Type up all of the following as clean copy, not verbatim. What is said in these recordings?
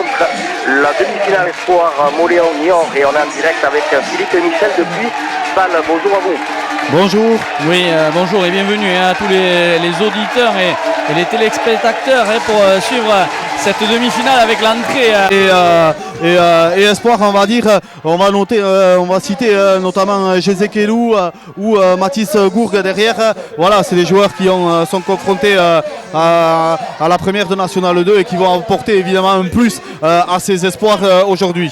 rencontre, la demi-finale espoir Mauléon-Niort, et on est en direct avec Philippe et Michel depuis Bâle. Bonjour à vous. Bonjour. Oui, bonjour et bienvenue à tous les auditeurs et les téléspectateurs pour suivre cette demi-finale avec l'entrée. Et espoir, on va dire, on va citer notamment José Kelou ou Mathis Gourgue derrière. Voilà, c'est des joueurs qui sont confrontés à la première de National 2 et qui vont apporter évidemment un plus à ces espoirs aujourd'hui.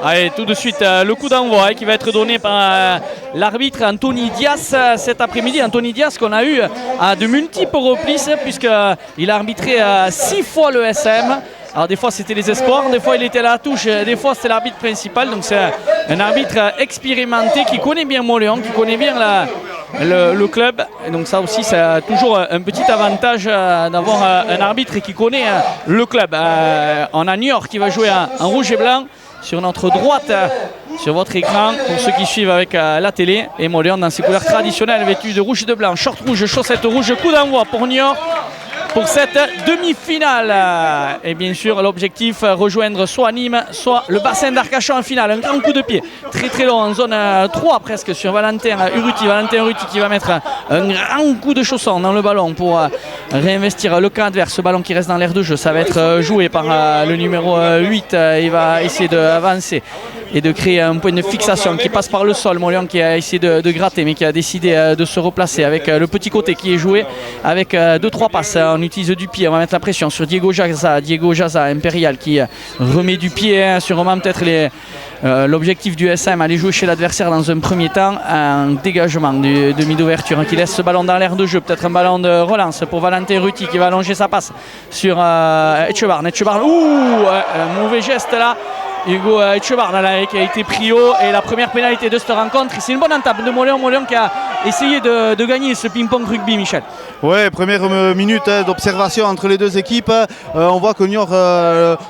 Allez, tout de suite, le coup d'envoi qui va être donné par l'arbitre Anthony Dias cet après-midi. Anthony Dias qu'on a eu à de multiples reprises puisqu'il a arbitré 6 fois le SM. Alors des fois c'était les espoirs, des fois il était à la touche, des fois c'était l'arbitre principal. Donc c'est un arbitre expérimenté qui connaît bien Mauléon, qui connaît bien le club. Et donc ça aussi c'est toujours un petit avantage d'avoir un arbitre qui connaît le club. On a Niort qui va jouer en rouge et blanc sur notre droite, sur votre écran, pour ceux qui suivent avec la télé. Et Mauléon dans ses couleurs traditionnelles, vêtu de rouge et de blanc, short rouge, chaussettes rouges, coup d'envoi pour Niort pour cette demi-finale. Et bien sûr l'objectif, rejoindre soit Nîmes, soit le bassin d'Arcachon en finale. Un grand coup de pied, très très long, en zone 3 presque, sur Valentin Urruti qui va mettre un grand coup de chausson dans le ballon pour réinvestir le camp adverse. Ce ballon qui reste dans l'aire de jeu, ça va être joué par le numéro 8. Il va essayer d'avancer et de créer un point de fixation qui passe par le sol. Mauléon qui a essayé de gratter mais qui a décidé de se replacer avec le petit côté qui est joué avec 2-3 passes. On utilise du pied, on va mettre la pression sur Diego Jaza Impérial qui remet du pied, sûrement peut-être l'objectif du SM, aller jouer chez l'adversaire dans un premier temps, un dégagement de demi-d'ouverture qui laisse ce ballon dans l'air de jeu, peut-être un ballon de relance pour Valentin Urruti qui va allonger sa passe sur Etchebarn. Un mauvais geste là, Hugo Etchebarn qui a été pris haut, et la première pénalité de cette rencontre. C'est une bonne entame de Mauléon qui a essayé de gagner ce ping-pong rugby, Michel. Ouais, première minute d'observation entre les deux équipes. On voit que Niort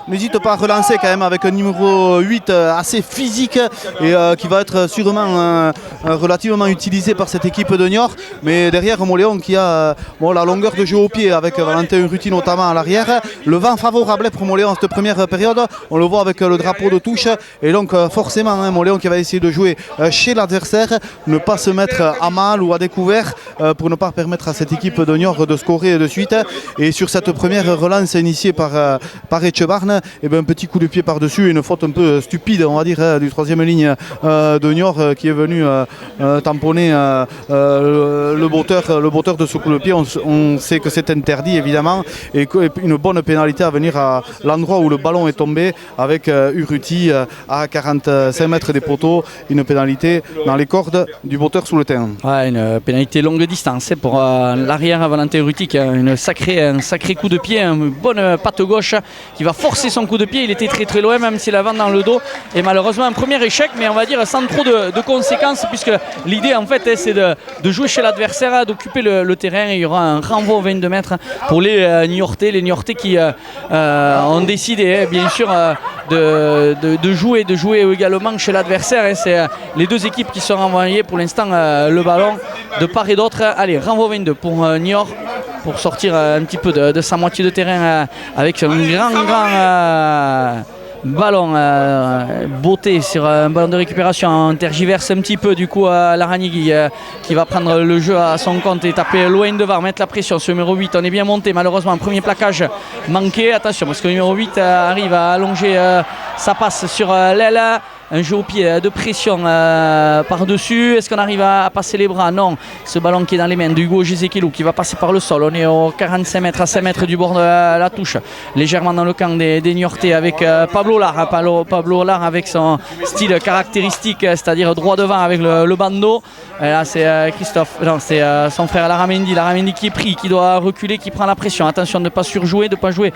n'hésite pas à relancer quand même avec un numéro 8 assez physique et qui va être sûrement relativement utilisé par cette équipe de Niort. Mais derrière Mauléon qui a la longueur de jeu au pied avec Valentin Urruti notamment à l'arrière. Le vent favorable pour Mauléon cette première période. On le voit avec le drapeau de touche. Et donc forcément Mauléon qui va essayer de jouer chez l'adversaire, ne pas se mettre à mal ou à découvert pour ne pas permettre à cette équipe de Niort de scorer de suite. Et sur cette première relance initiée par Etchebarn, un petit coup de pied par-dessus et une faute un peu stupide, on va dire, du troisième ligne de Niort qui est venu tamponner le botteur de ce coup de pied. On sait que c'est interdit évidemment, et une bonne pénalité à venir à l'endroit où le ballon est tombé avec Urruti à 45 mètres des poteaux, une pénalité dans les cordes du botteur sous le terrain. Ouais, une pénalité longue distance pour l'arrière Valentin Urruti qui a un sacré coup de pied, une bonne patte gauche qui va forcer son coup de pied. Il était très très loin, même s'il a vent dans le dos, et malheureusement un premier échec, mais on va dire sans trop de conséquences, puisque l'idée en fait c'est de jouer chez l'adversaire, d'occuper le terrain, et il y aura un renvoi aux 22 mètres pour les Niortais qui ont décidé bien sûr de jouer également chez l'adversaire. C'est les deux équipes qui sont renvoyées pour l'instant le ballon de part et d'autre. Allez, renvoi 22 pour Niort, pour sortir un petit peu de sa moitié de terrain avec un grand ballon beauté sur un ballon de récupération. On tergiverse un petit peu du coup à Laragny qui va prendre le jeu à son compte et taper loin devant, mettre la pression sur le numéro 8. On est bien monté, malheureusement un premier plaquage manqué. Attention parce que le numéro 8 arrive à allonger sa passe sur l'aile. Un jeu au pied de pression par-dessus. Est-ce qu'on arrive à passer les bras? Non. Ce ballon qui est dans les mains d'Hugo Gézékelou qui va passer par le sol. On est aux 45 mètres à 5 mètres du bord de la touche. Légèrement dans le camp des Niortais avec Pablo Lard. Pablo Lard avec son style caractéristique, c'est-à-dire droit devant avec le bandeau. Et là c'est c'est son frère Laramendi qui est pris, qui doit reculer, qui prend la pression. Attention de ne pas surjouer, de ne pas jouer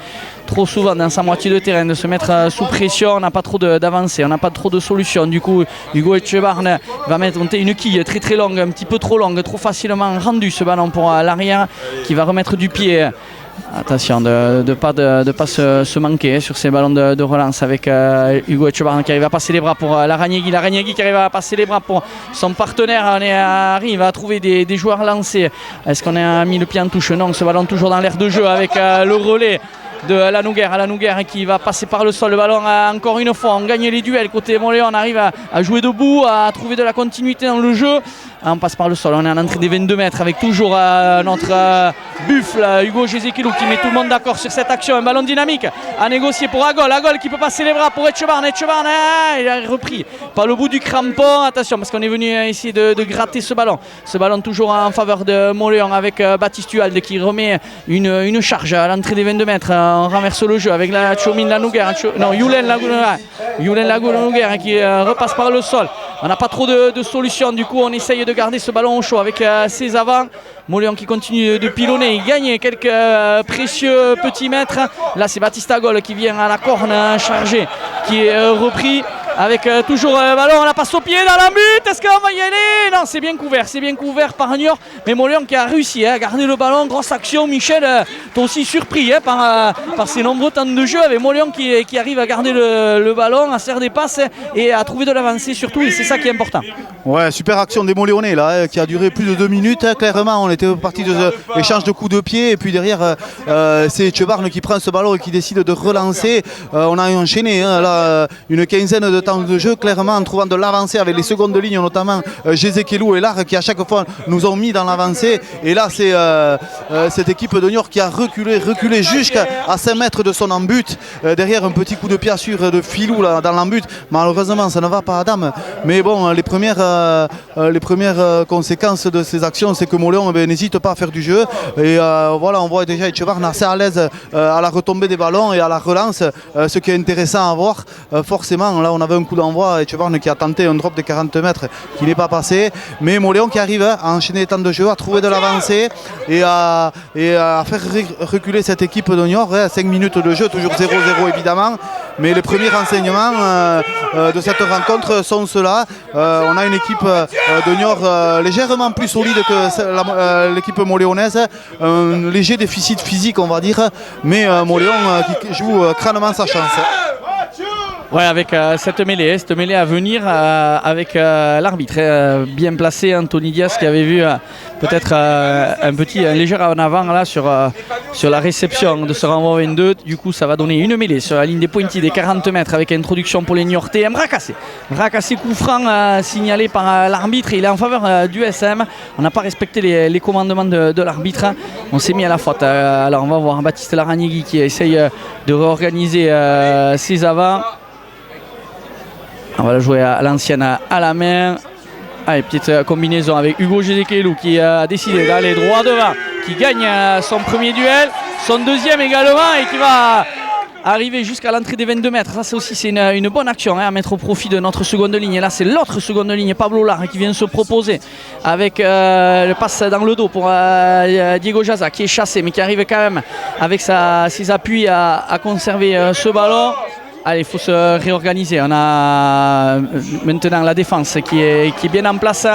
trop souvent dans sa moitié de terrain, de se mettre sous pression. On n'a pas trop d'avancée, on n'a pas trop de solution. Du coup Hugo Etchebarn va monter une quille très très longue, un petit peu trop longue, trop facilement rendu ce ballon pour l'arrière qui va remettre du pied. Attention de ne pas se manquer sur ces ballons de relance avec Hugo Etchebarn qui arrive à passer les bras pour Laragny qui arrive à passer les bras pour son partenaire. On arrive à trouver des joueurs lancés. Est-ce qu'on a mis le pied en touche? Non, ce ballon toujours dans l'air de jeu avec le relais de Lanouguère. Lanouguère qui va passer par le sol. Le ballon encore une fois. On gagne les duels. Côté Montléon, on arrive à jouer debout, à trouver de la continuité dans le jeu. On passe par le sol. On est à l'entrée des 22 mètres avec toujours notre buffle Hugo Jézéquelou qui met tout le monde d'accord sur cette action. Un ballon dynamique à négocier pour Agol. Agol qui peut passer les bras pour Etchebarne. Etchebarne, il a repris par le bout du crampon. Attention parce qu'on est venu essayer de gratter ce ballon. Ce ballon toujours en faveur de Montléon avec Baptiste Hualde qui remet une charge à l'entrée des 22 mètres. On renverse le jeu avec la Tchomine Lanouguère. Non, Youlen Lanouguère qui repasse par le sol. On n'a pas trop de solutions. Du coup, on essaye de garder ce ballon au chaud avec ses avants. Montléon qui continue de pilonner. Il gagne quelques précieux petits mètres. Là, c'est Baptiste Agol qui vient à la corne chargée, qui est repris. Avec toujours le ballon, on la passe au pied dans la but. Est-ce qu'on va y aller? Non, c'est bien couvert par Niort. Mais Montléon qui a réussi à garder le ballon. Grosse action. Michel, t'es aussi surpris par ses nombreux temps de jeu. Avec Montléon qui arrive à garder le ballon, à faire des passes et à trouver de l'avancée surtout. Et c'est ça qui est important. Ouais, super action des Montléonais là, qui a duré plus de 2 minutes. Clairement, on était parti de l'échange de coups de pied. Et puis derrière, c'est Etchebarne qui prend ce ballon et qui décide de relancer. On a enchaîné là, une quinzaine de temps de jeu, clairement en trouvant de l'avancée avec les secondes lignes, notamment Jézéquelou et Lar qui à chaque fois nous ont mis dans l'avancée. Et là c'est cette équipe de Niort qui a reculé jusqu'à 5 mètres de son embut. Derrière un petit coup de pied sûr de Filou là, dans l'embut. Malheureusement ça ne va pas à dame. Mais bon, les premières conséquences de ces actions, c'est que Montléon n'hésite pas à faire du jeu. Et voilà, on voit déjà Etchebarne assez à l'aise à la retombée des ballons et à la relance. Ce qui est intéressant à voir, forcément, là on avait un coup d'envoi, Etchebarne qui a tenté un drop de 40 mètres qui n'est pas passé, mais Montléon qui arrive à enchaîner les temps de jeu, à trouver de l'avancée et à faire reculer cette équipe de Niort. 5 minutes de jeu, toujours 0-0 évidemment, mais les premiers renseignements de cette rencontre sont ceux-là. On a une équipe de Niort légèrement plus solide que l'équipe montléonaise, un léger déficit physique on va dire, mais Montléon qui joue crânement sa chance. Ouais, avec cette mêlée à venir avec l'arbitre bien placé, Anthony Diaz qui avait vu peut-être un léger en avant là sur la réception de ce renvoi 22. Du coup ça va donner une mêlée sur la ligne des pointilles des 40 mètres avec introduction pour les Niortais. Un bras cassé coup franc signalé par l'arbitre. Il est en faveur du SM. On n'a pas respecté les commandements de l'arbitre. On s'est mis à la faute. Alors on va voir Baptiste Laraniegui qui essaye de réorganiser ses avants. On va la jouer à l'ancienne à la main. Allez, petite combinaison avec Hugo Jézéquelou qui a décidé d'aller droit devant, qui gagne son premier duel, son deuxième également et qui va arriver jusqu'à l'entrée des 22 mètres. Ça c'est aussi une bonne action à mettre au profit de notre seconde ligne. Et là c'est l'autre seconde ligne, Pablo Lar, qui vient se proposer avec le passe dans le dos pour Diego Jaza qui est chassé mais qui arrive quand même avec ses appuis à conserver ce ballon. Allez, il faut se réorganiser. On a maintenant la défense qui est bien en place.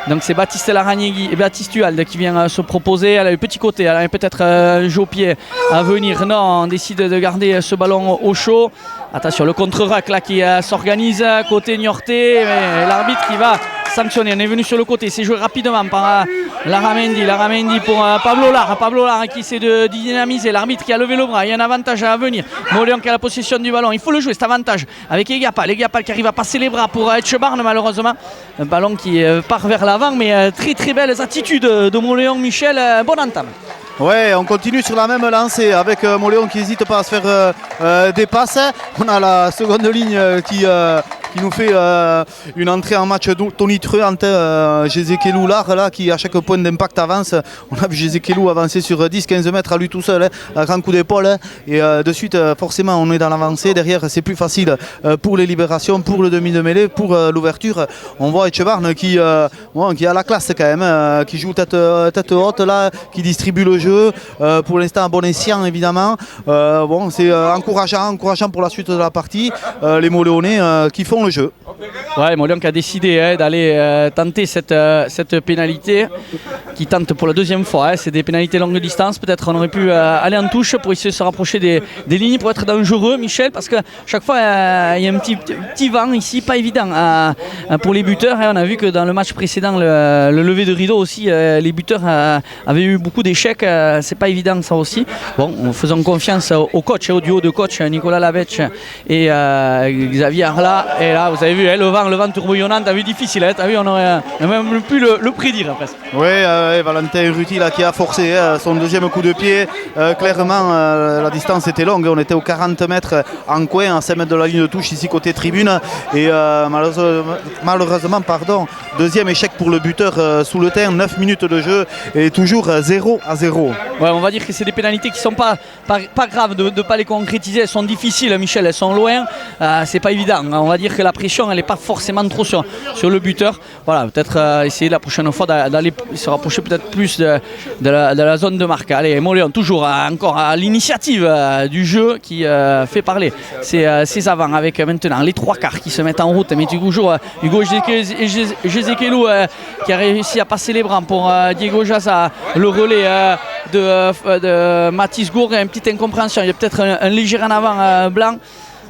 Donc c'est Baptiste Laraniegui et Baptiste Hualde qui vient se proposer. Elle a le petit côté, elle a peut-être un jeu au pied à venir. Non, on décide de garder ce ballon au chaud. Attention, le contre-rack là qui s'organise côté Niortais. L'arbitre qui va sanctionner. On est venu sur le côté, c'est joué rapidement par Laramendi pour Pablo Lar qui essaie de dynamiser. L'arbitre qui a levé le bras, il y a un avantage à venir. Montléon qui a la possession du ballon, il faut le jouer cet avantage avec Egapal qui arrive à passer les bras pour Etchebarne malheureusement. Un ballon qui part vers l'avant, mais très très belles attitudes de Montléon. Michel, bonne entame. Ouais, on continue sur la même lancée avec Montléon qui n'hésite pas à se faire des passes. On a la seconde ligne qui nous fait une entrée en match tonitruante. Jézéquelou là qui à chaque point d'impact avance. On a vu Jézéquelou avancer sur 10-15 mètres à lui tout seul, un grand coup d'épaule. Et de suite, forcément, on est dans l'avancée. Derrière, c'est plus facile pour les libérations, pour le demi de mêlée, pour l'ouverture. On voit Etchebarne qui a la classe quand même, qui joue tête haute là, qui distribue le jeu. Pour l'instant à bon escient évidemment. C'est encourageant pour la suite de la partie. Les Montléonais qui font font le jeu. Ouais, Moléon qui a décidé d'aller tenter cette pénalité, qui tente pour la deuxième fois. C'est des pénalités longue distance. Peut-être on aurait pu aller en touche pour essayer de se rapprocher des lignes pour être dangereux, Michel, parce que chaque fois il y a un petit vent ici, pas évident pour les buteurs. On a vu que dans le match précédent, le lever de rideau aussi, les buteurs avaient eu beaucoup d'échecs. C'est pas évident ça aussi. Bon, faisons confiance au coach, au duo de coach Nicolas Lavech et Xavier Arla. Et là, vous avez vu, le vent tourbillonnant, t'as vu, difficile, t'as vu, on aurait même pu le prédire presque. Oui, Valentin Urruti là, qui a forcé son deuxième coup de pied. Clairement, la distance était longue. On était aux 40 mètres en coin, à 5 mètres de la ligne de touche, ici côté tribune. Et malheureusement, deuxième échec pour le buteur sous le terrain, 9 minutes de jeu et toujours 0-0. Ouais, on va dire que c'est des pénalités qui sont pas graves de ne pas les concrétiser. Elles sont difficiles, Michel, elles sont loin. C'est pas évident. On va dire que la pression, elle n'est pas forcément trop sur le buteur. Voilà, peut-être essayer la prochaine fois d'aller se rapprocher peut-être plus de la zone de marque. Allez, Moléon, toujours encore à l'initiative du jeu qui fait parler ses avants avec maintenant les trois quarts qui se mettent en route. Mais toujours Hugo Jezekelou qui a réussi à passer les bras pour Diego Jaza, le relais de Mathis Gourg. Une petite incompréhension, il y a peut-être un léger en avant blanc.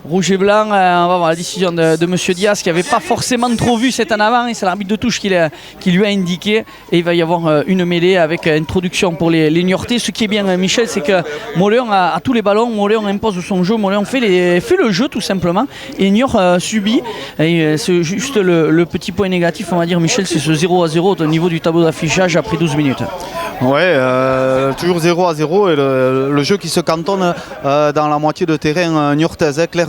Rouge et blanc, on va voir la décision de M. Diaz qui n'avait pas forcément trop vu cet en avant, et c'est l'arbitre de touche qui lui a indiqué, et il va y avoir une mêlée avec introduction pour les Niortais. Ce qui est bien, Michel, c'est que Moléon a tous les ballons, Moléon impose son jeu, Moléon fait le jeu tout simplement, et Niort subit, et c'est juste le petit point négatif, on va dire, Michel, c'est ce 0-0 au niveau du tableau d'affichage après 12 minutes. Ouais, toujours 0-0 et le jeu qui se cantonne dans la moitié de terrain niortaise, clairement.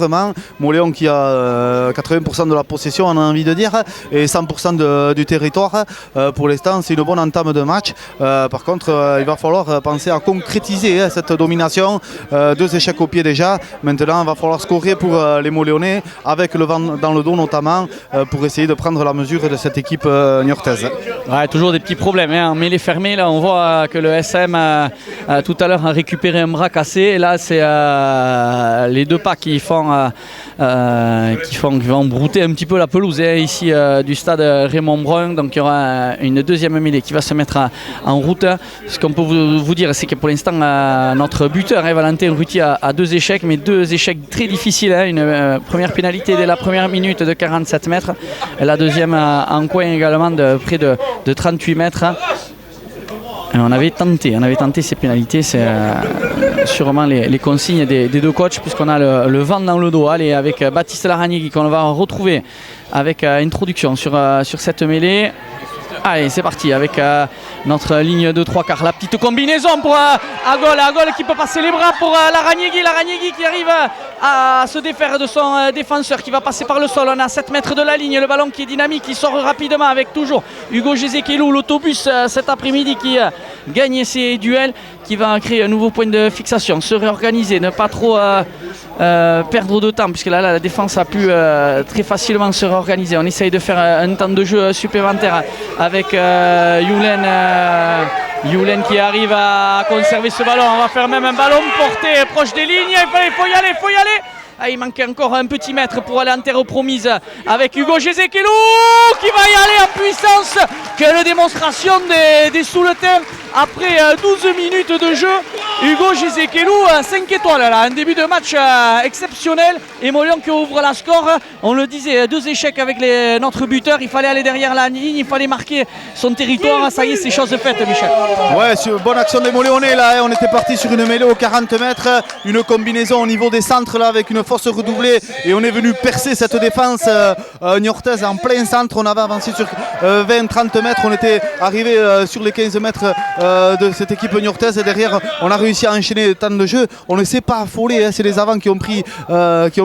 Moléon qui a 80% de la possession, on a envie de dire, et 100% du territoire. Pour l'instant, c'est une bonne entame de match. Par contre, il va falloir penser à concrétiser cette domination. 2 échecs au pied déjà. Maintenant, il va falloir scorer pour les Moléonais, avec le vent dans le dos notamment, pour essayer de prendre la mesure de cette équipe niortaise. Ouais, toujours des petits problèmes, hein. En mêlée fermée, là, on voit que le SM tout à l'heure a récupéré un bras cassé. Et là, c'est les deux pas qui vont brouter un petit peu la pelouse ici du stade Raymond Brun. Donc il y aura une deuxième mêlée qui va se mettre en route. Ce qu'on peut vous dire, c'est que pour l'instant notre buteur Valentin Urruti a 2 échecs, mais 2 échecs très difficiles. Une première pénalité dès la première minute de 47 mètres et la deuxième en coin également de près de 38 mètres. Et on avait tenté ces pénalités, c'est sûrement les consignes des deux coachs, puisqu'on a le vent dans le dos. Allez, avec Baptiste Laragnigue qu'on va retrouver avec introduction sur cette mêlée. Allez, c'est parti avec notre ligne de 3 quarts. La petite combinaison pour Agol qui peut passer les bras pour Laragnigue qui arrive à se défaire de son défenseur qui va passer par le sol. On a 7 mètres de la ligne, le ballon qui est dynamique, qui sort rapidement avec toujours Hugo Jezekelou, l'autobus cet après-midi qui gagne ses duels, qui va créer un nouveau point de fixation, se réorganiser, ne pas trop perdre de temps, puisque là la défense a pu très facilement se réorganiser. On essaye de faire un temps de jeu supplémentaire avec Youlen qui arrive à conserver ce ballon. On va faire même un ballon porté proche des lignes. Il faut y aller. Il manquait encore un petit mètre pour aller en terre promise avec Hugo Jezekelou qui va y aller en puissance. Quelle démonstration des sous-le-terre après 12 minutes de jeu. Hugo Jezekelou, 5 étoiles là, un début de match exceptionnel. Et Moléon qui ouvre la score. On le disait, 2 échecs avec notre buteur. Il fallait aller derrière la ligne, il fallait marquer son territoire. Ça y est, c'est chose faite, Michel. Ouais, bonne action des Moléonais là. On était parti sur une mêlée aux 40 mètres. Une combinaison au niveau des centres là avec une force redoublée. Et on est venu percer cette défense niortaise en plein centre. On avait avancé sur 20-30 mètres. On était arrivé sur les 15 mètres de cette équipe niortaise. Et derrière, on a réussi à enchaîner le temps de jeu. On ne s'est pas affolé. C'est les avants qui ont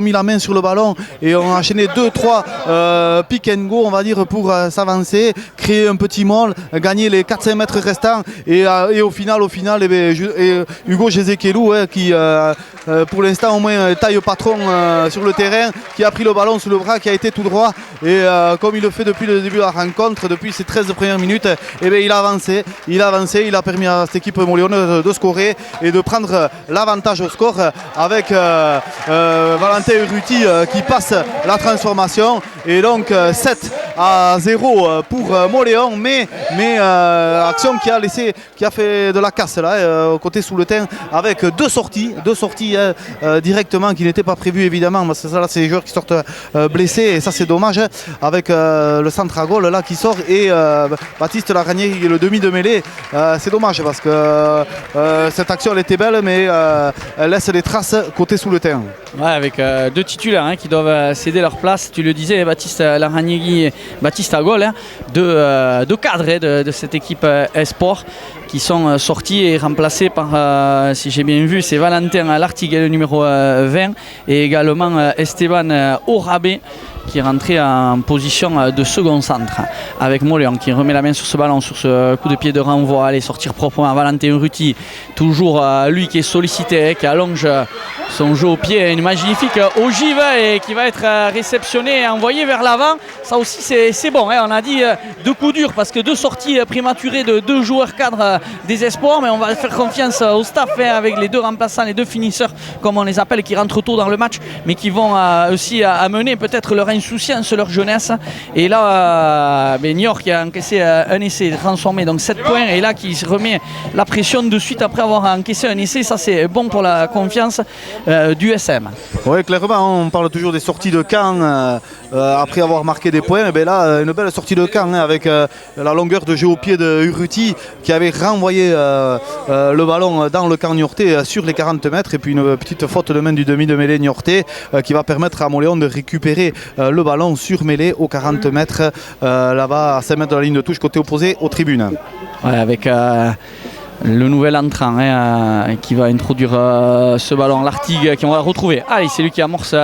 mis la main sur le ballon. Et on a enchaîné 2-3 pick and go, on va dire, pour s'avancer, créer un petit mall, gagner les 4-5 mètres restants. Et au final, Hugo Jezekelou qui, pour l'instant, au moins, taille patron sur le terrain, qui a pris le ballon sous le bras, qui a été tout droit. Et comme il le fait depuis le début de la rencontre, depuis ces 13 premières minutes, il a avancé. et il a permis à cette équipe moléonaise de scorer et de prendre l'avantage au score avec Valentin Urruti qui passe la transformation et donc 7-0 pour Mauléon, mais action qui a fait de la casse là, côté sous le teint avec deux sorties directement qui n'étaient pas prévues évidemment, parce que ça là c'est les joueurs qui sortent blessés et ça c'est dommage, avec le centre à goal là qui sort et Baptiste Laragnier le demi de mêlée, c'est dommage parce que cette action elle était belle, mais elle laisse des traces côté sous le teint. Ouais, avec deux titulaires qui doivent céder leur place, tu le disais, Baptiste Laragnier, Baptiste à goal, deux cadres de cette équipe Esport qui sont sortis et remplacés par, si j'ai bien vu, c'est Valentin Lartiguet, le numéro 20, et également Esteban Orabé, qui est rentré en position de second centre avec Mauléon qui remet la main sur ce ballon, sur ce coup de pied de renvoi, aller sortir proprement à Valentin Urruti, toujours lui qui est sollicité, qui allonge son jeu au pied, une magnifique ogive et qui va être réceptionné et envoyé vers l'avant. Ça aussi c'est bon, on a dit deux coups durs parce que deux sorties prématurées de deux joueurs cadres des Espoirs, mais on va faire confiance au staff avec les deux remplaçants, les deux finisseurs comme on les appelle, qui rentrent tôt dans le match mais qui vont aussi amener peut-être leur insouciance, leur jeunesse. Et là Niort qui a encaissé un essai transformé, donc 7 points, et là qui remet la pression de suite après avoir encaissé un essai. Ça c'est bon pour la confiance du SM. Oui, clairement, on parle toujours des sorties de camp après avoir marqué des points. Et bien là, une belle sortie de camp avec la longueur de jeu au pied de Urruti qui avait renvoyé le ballon dans le camp niortais sur les 40 mètres, et puis une petite faute de main du demi de mêlée niortais qui va permettre à Mauléon de récupérer le ballon sur mêlée aux 40 mètres là-bas à 5 mètres de la ligne de touche côté opposé aux tribunes. Ouais, avec le nouvel entrant qui va introduire ce ballon, Lartigue, qui on va retrouver. Allez, c'est lui qui amorce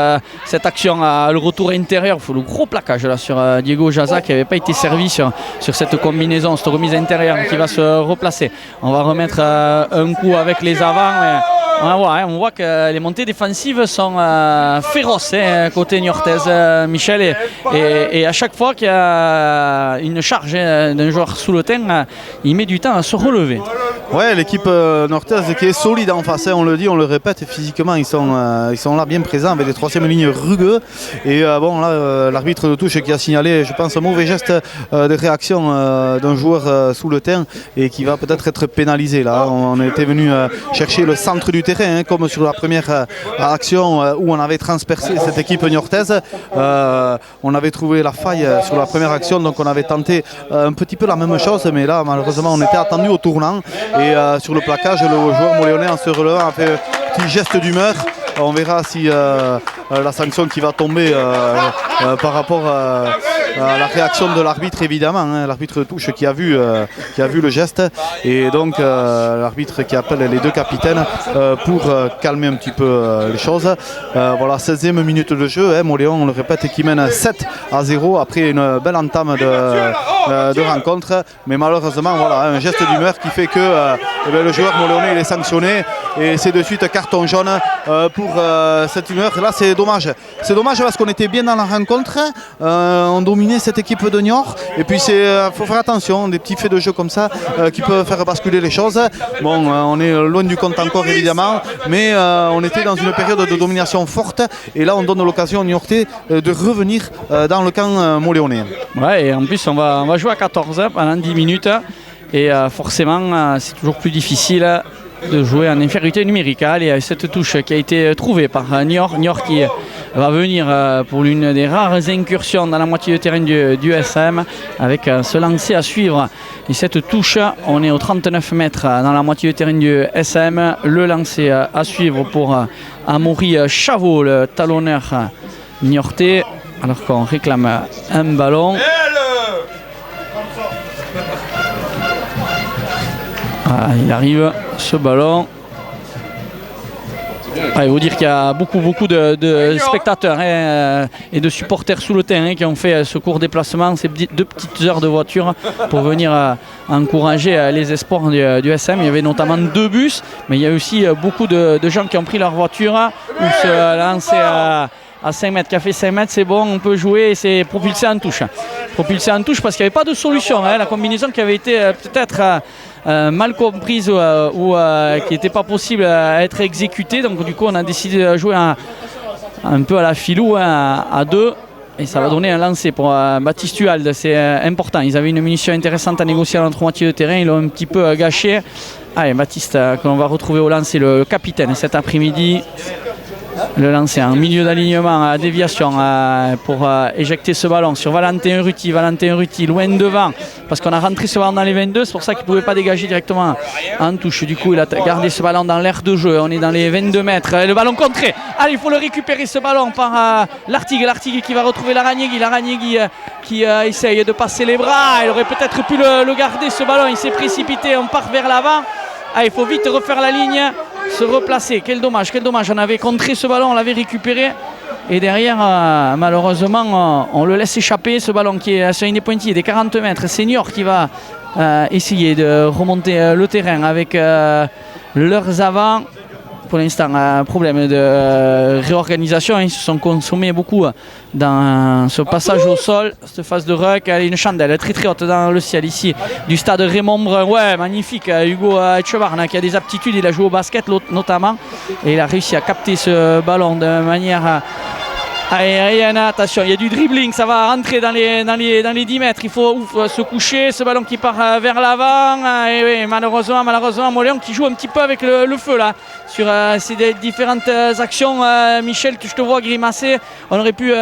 cette action, le retour intérieur. Il faut le gros plaquage là sur Diego Jaza qui n'avait pas été servi sur cette combinaison, cette remise intérieure qui va se replacer. On va remettre un coup avec les avants. On voit que les montées défensives sont féroces côté niortaise, Michel, et à chaque fois qu'il y a une charge d'un joueur sous le teint, il met du temps à se relever. Ouais, l'équipe niortaise qui est solide en face, on le dit, on le répète, physiquement ils sont là bien présents avec des troisième lignes rugueux. Et bon là, l'arbitre de touche qui a signalé, je pense, un mauvais geste de réaction d'un joueur sous le teint et qui va peut-être être pénalisé là. On était venu chercher le centre du terrain, comme sur la première action où on avait transpercé cette équipe niortaise. On avait trouvé la faille sur la première action, donc on avait tenté un petit peu la même chose, mais là malheureusement on était attendu au tournant. Et sur le plaquage, le joueur moléonais en se relevant a fait un petit geste d'humeur. On verra si la sanction qui va tomber par rapport à la réaction de l'arbitre, évidemment, l'arbitre de touche qui a vu le geste, et donc l'arbitre qui appelle les deux capitaines pour calmer un petit peu les choses. Voilà, 16e minute de jeu, Mauléon, on le répète, qui mène 7-0 après une belle entame de rencontre, mais malheureusement voilà, un geste d'humeur qui fait que le joueur moléonais il est sanctionné et c'est de suite carton jaune pour cette humeur. Là c'est dommage parce qu'on était bien dans la rencontre, on dominait cette équipe de Niort, et puis il faut faire attention, des petits faits de jeu comme ça qui peuvent faire basculer les choses. Bon, on est loin du compte encore évidemment, mais on était dans une période de domination forte, et là on donne l'occasion aux Niortais de revenir dans le camp moléonais. Ouais, et en plus on va jouer à 14 pendant 10 minutes, et forcément c'est toujours plus difficile de jouer en infériorité numérique. Allez, cette touche qui a été trouvée par Niort qui va venir pour l'une des rares incursions dans la moitié de terrain du SM, avec ce lancer à suivre. Et cette touche, on est aux 39 mètres dans la moitié de terrain du SM. Le lancer à suivre pour Amaury Chavot, le talonneur niortais, alors qu'on réclame un ballon. Ah, il arrive ce ballon. Il faut dire qu'il y a beaucoup de spectateurs et de supporters sous le terrain qui ont fait ce court déplacement, ces 2 petites heures de voiture pour venir encourager les espoirs du SM. Il y avait notamment 2 bus, mais il y a aussi beaucoup de gens qui ont pris leur voiture ou se lancer à 5 mètres, qui a fait 5 mètres, c'est bon, on peut jouer, et c'est propulsé en touche. Propulsé en touche parce qu'il n'y avait pas de solution. La combinaison qui avait été peut-être mal comprise ou qui n'était pas possible à être exécutée. Donc du coup on a décidé de jouer un peu à la filou à 2. Et ça va donner un lancer pour Baptiste Huald, c'est important. Ils avaient une munition intéressante à négocier à l'entre-moitié de terrain, ils l'ont un petit peu gâché. Allez, Baptiste, qu'on va retrouver au lancer, le capitaine cet après-midi. Le lancer en milieu d'alignement à déviation pour éjecter ce ballon sur Valentin Ruti. Valentin Ruti loin devant parce qu'on a rentré ce ballon dans les 22, c'est pour ça qu'il ne pouvait pas dégager directement en touche. Du coup il a gardé ce ballon dans l'aire de jeu, on est dans les 22 mètres. Le ballon contré, allez il faut le récupérer ce ballon par Lartigue. Lartigue qui va retrouver Larragnegui. Larragnegui qui essaye de passer les bras, il aurait peut-être pu le garder ce ballon, il s'est précipité, on part vers l'avant. Ah, il faut vite refaire la ligne, se replacer. Quel dommage, quel dommage. On avait contré ce ballon, on l'avait récupéré. Et derrière, malheureusement, on le laisse échapper. Ce ballon qui est sur une des pointillés des 40 mètres. C'est Niort qui va essayer de remonter le terrain avec leurs avants. Pour l'instant, un problème de réorganisation. Ils se sont consommés beaucoup dans ce passage au sol, cette phase de ruck. Une chandelle très très haute dans le ciel ici du stade Raymond Brun. Ouais, magnifique. Hugo Etchebarne qui a des aptitudes, il a joué au basket notamment. Et il a réussi à capter ce ballon de manière aérienne. Attention, il y a du dribbling, ça va rentrer dans les 10 mètres. Il faut se coucher, ce ballon qui part vers l'avant. Et oui, malheureusement, Moléon qui joue un petit peu avec le feu là sur ces différentes actions. Michel, je te vois grimacer. On aurait pu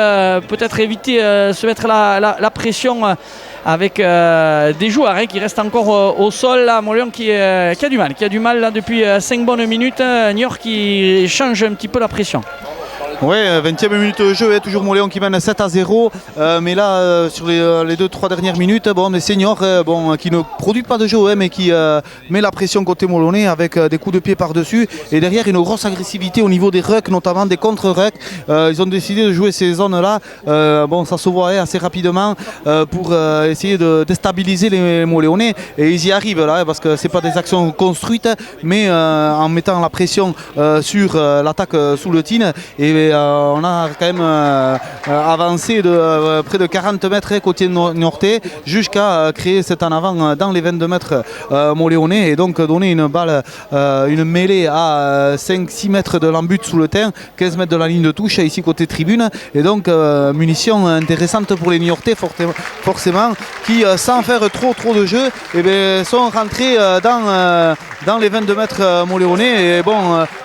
peut-être éviter se mettre la pression avec des joueurs qui restent encore au sol. Là, Moléon qui a du mal là, depuis 5 bonnes minutes. Niort qui change un petit peu la pression. Oui, 20e minute de jeu, toujours Moléon qui mène 7-0. Mais là, sur les 2-3 dernières minutes, les seniors qui ne produisent pas de jeu, mais qui met la pression côté Molonais avec des coups de pied par-dessus. Et derrière, une grosse agressivité au niveau des rucks, notamment des contre-rucks. Ils ont décidé de jouer ces zones-là. Ça se voit assez rapidement pour essayer de déstabiliser les Moléonais. Et ils y arrivent là, parce que ce n'est pas des actions construites, mais en mettant la pression sur l'attaque sous le tin. Et on a quand même avancé de près de 40 mètres côté niortais jusqu'à créer cet en avant dans les 22 mètres moléonais et donc donner une balle, une mêlée à 5-6 mètres de l'embut sous le terrain, 15 mètres de la ligne de touche ici côté tribune. Et donc munition intéressante pour les niortais forcément qui sans faire trop de jeu sont rentrés dans les 22 mètres moléonais. Et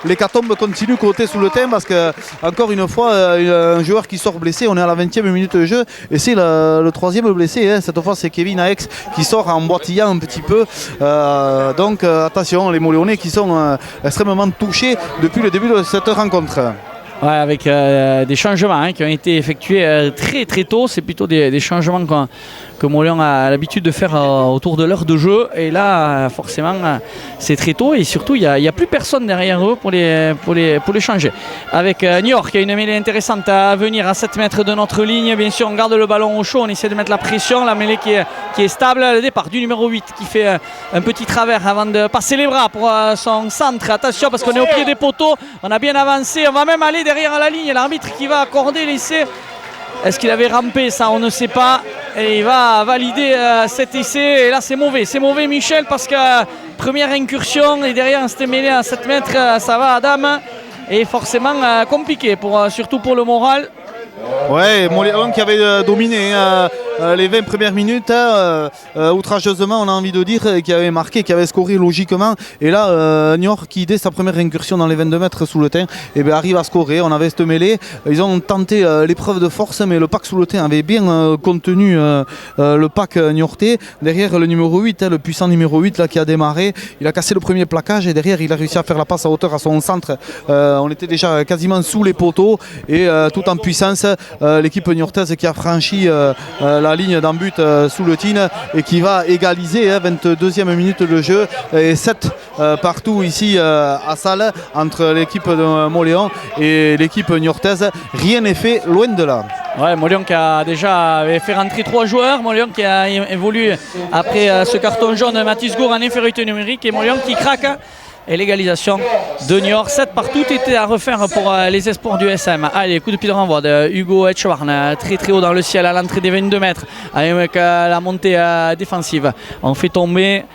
l'hécatombe continue côté sous le terrain parce que encore une fois, un joueur qui sort blessé, on est à la 20e minute de jeu et c'est le troisième blessé. Cette fois, c'est Kevin Aex qui sort en boitillant un petit peu. Donc attention, les Moléonais qui sont extrêmement touchés depuis le début de cette rencontre. Ouais, avec des changements qui ont été effectués très tôt. C'est plutôt des changements que Moléon a l'habitude de faire autour de l'heure de jeu. Et là, forcément, c'est très tôt. Et surtout, il n'y a plus personne derrière eux pour les changer. Avec Niort qui a une mêlée intéressante à venir à 7 mètres de notre ligne. Bien sûr, on garde le ballon au chaud. On essaie de mettre la pression. La mêlée qui est stable. Le départ du numéro 8 qui fait un petit travers avant de passer les bras pour son centre. Attention parce qu'on est au pied des poteaux. On a bien avancé. On va même aller derrière la ligne. L'arbitre qui va accorder l'essai. Est-ce qu'il avait rampé? Ça, on ne sait pas. Et il va valider cet essai. Et là, c'est mauvais, Michel, parce que première incursion et derrière, on s'était mêlé à 7 mètres. Ça va, Adam. Et forcément, compliqué, surtout pour le moral. Ouais, Moléon qui avait dominé les 20 premières minutes, outrageusement on a envie de dire, qui avait marqué, qui avait scoré logiquement. Et là, Niort qui dès sa première incursion dans les 22 mètres sous le terrain arrive à scorer. On avait cette mêlée, ils ont tenté l'épreuve de force, mais le pack sous le terrain avait bien contenu le pack niortais. Derrière le numéro 8, le puissant numéro 8 là, qui a démarré, il a cassé le premier plaquage et derrière il a réussi à faire la passe à hauteur à son centre. On était déjà quasiment sous les poteaux et tout en puissance. L'équipe niortaise qui a franchi la ligne d'embut sous le tin et qui va égaliser 22e minute de jeu et 7 partout ici à Salle entre l'équipe de Moléon et l'équipe niortaise. Rien n'est fait, loin de là. Ouais, Moléon qui a déjà fait rentrer 3 joueurs. Moléon qui a évolué après ce carton jaune Mathis Gour en infériorité numérique et Moléon qui craque. Et l'égalisation de Niort, 7 partout était à refaire pour les espoirs du SM. Allez, coup de pied de renvoi de Hugo Etchebarne, très haut dans le ciel à l'entrée des 22 mètres avec la montée défensive. On fait tomber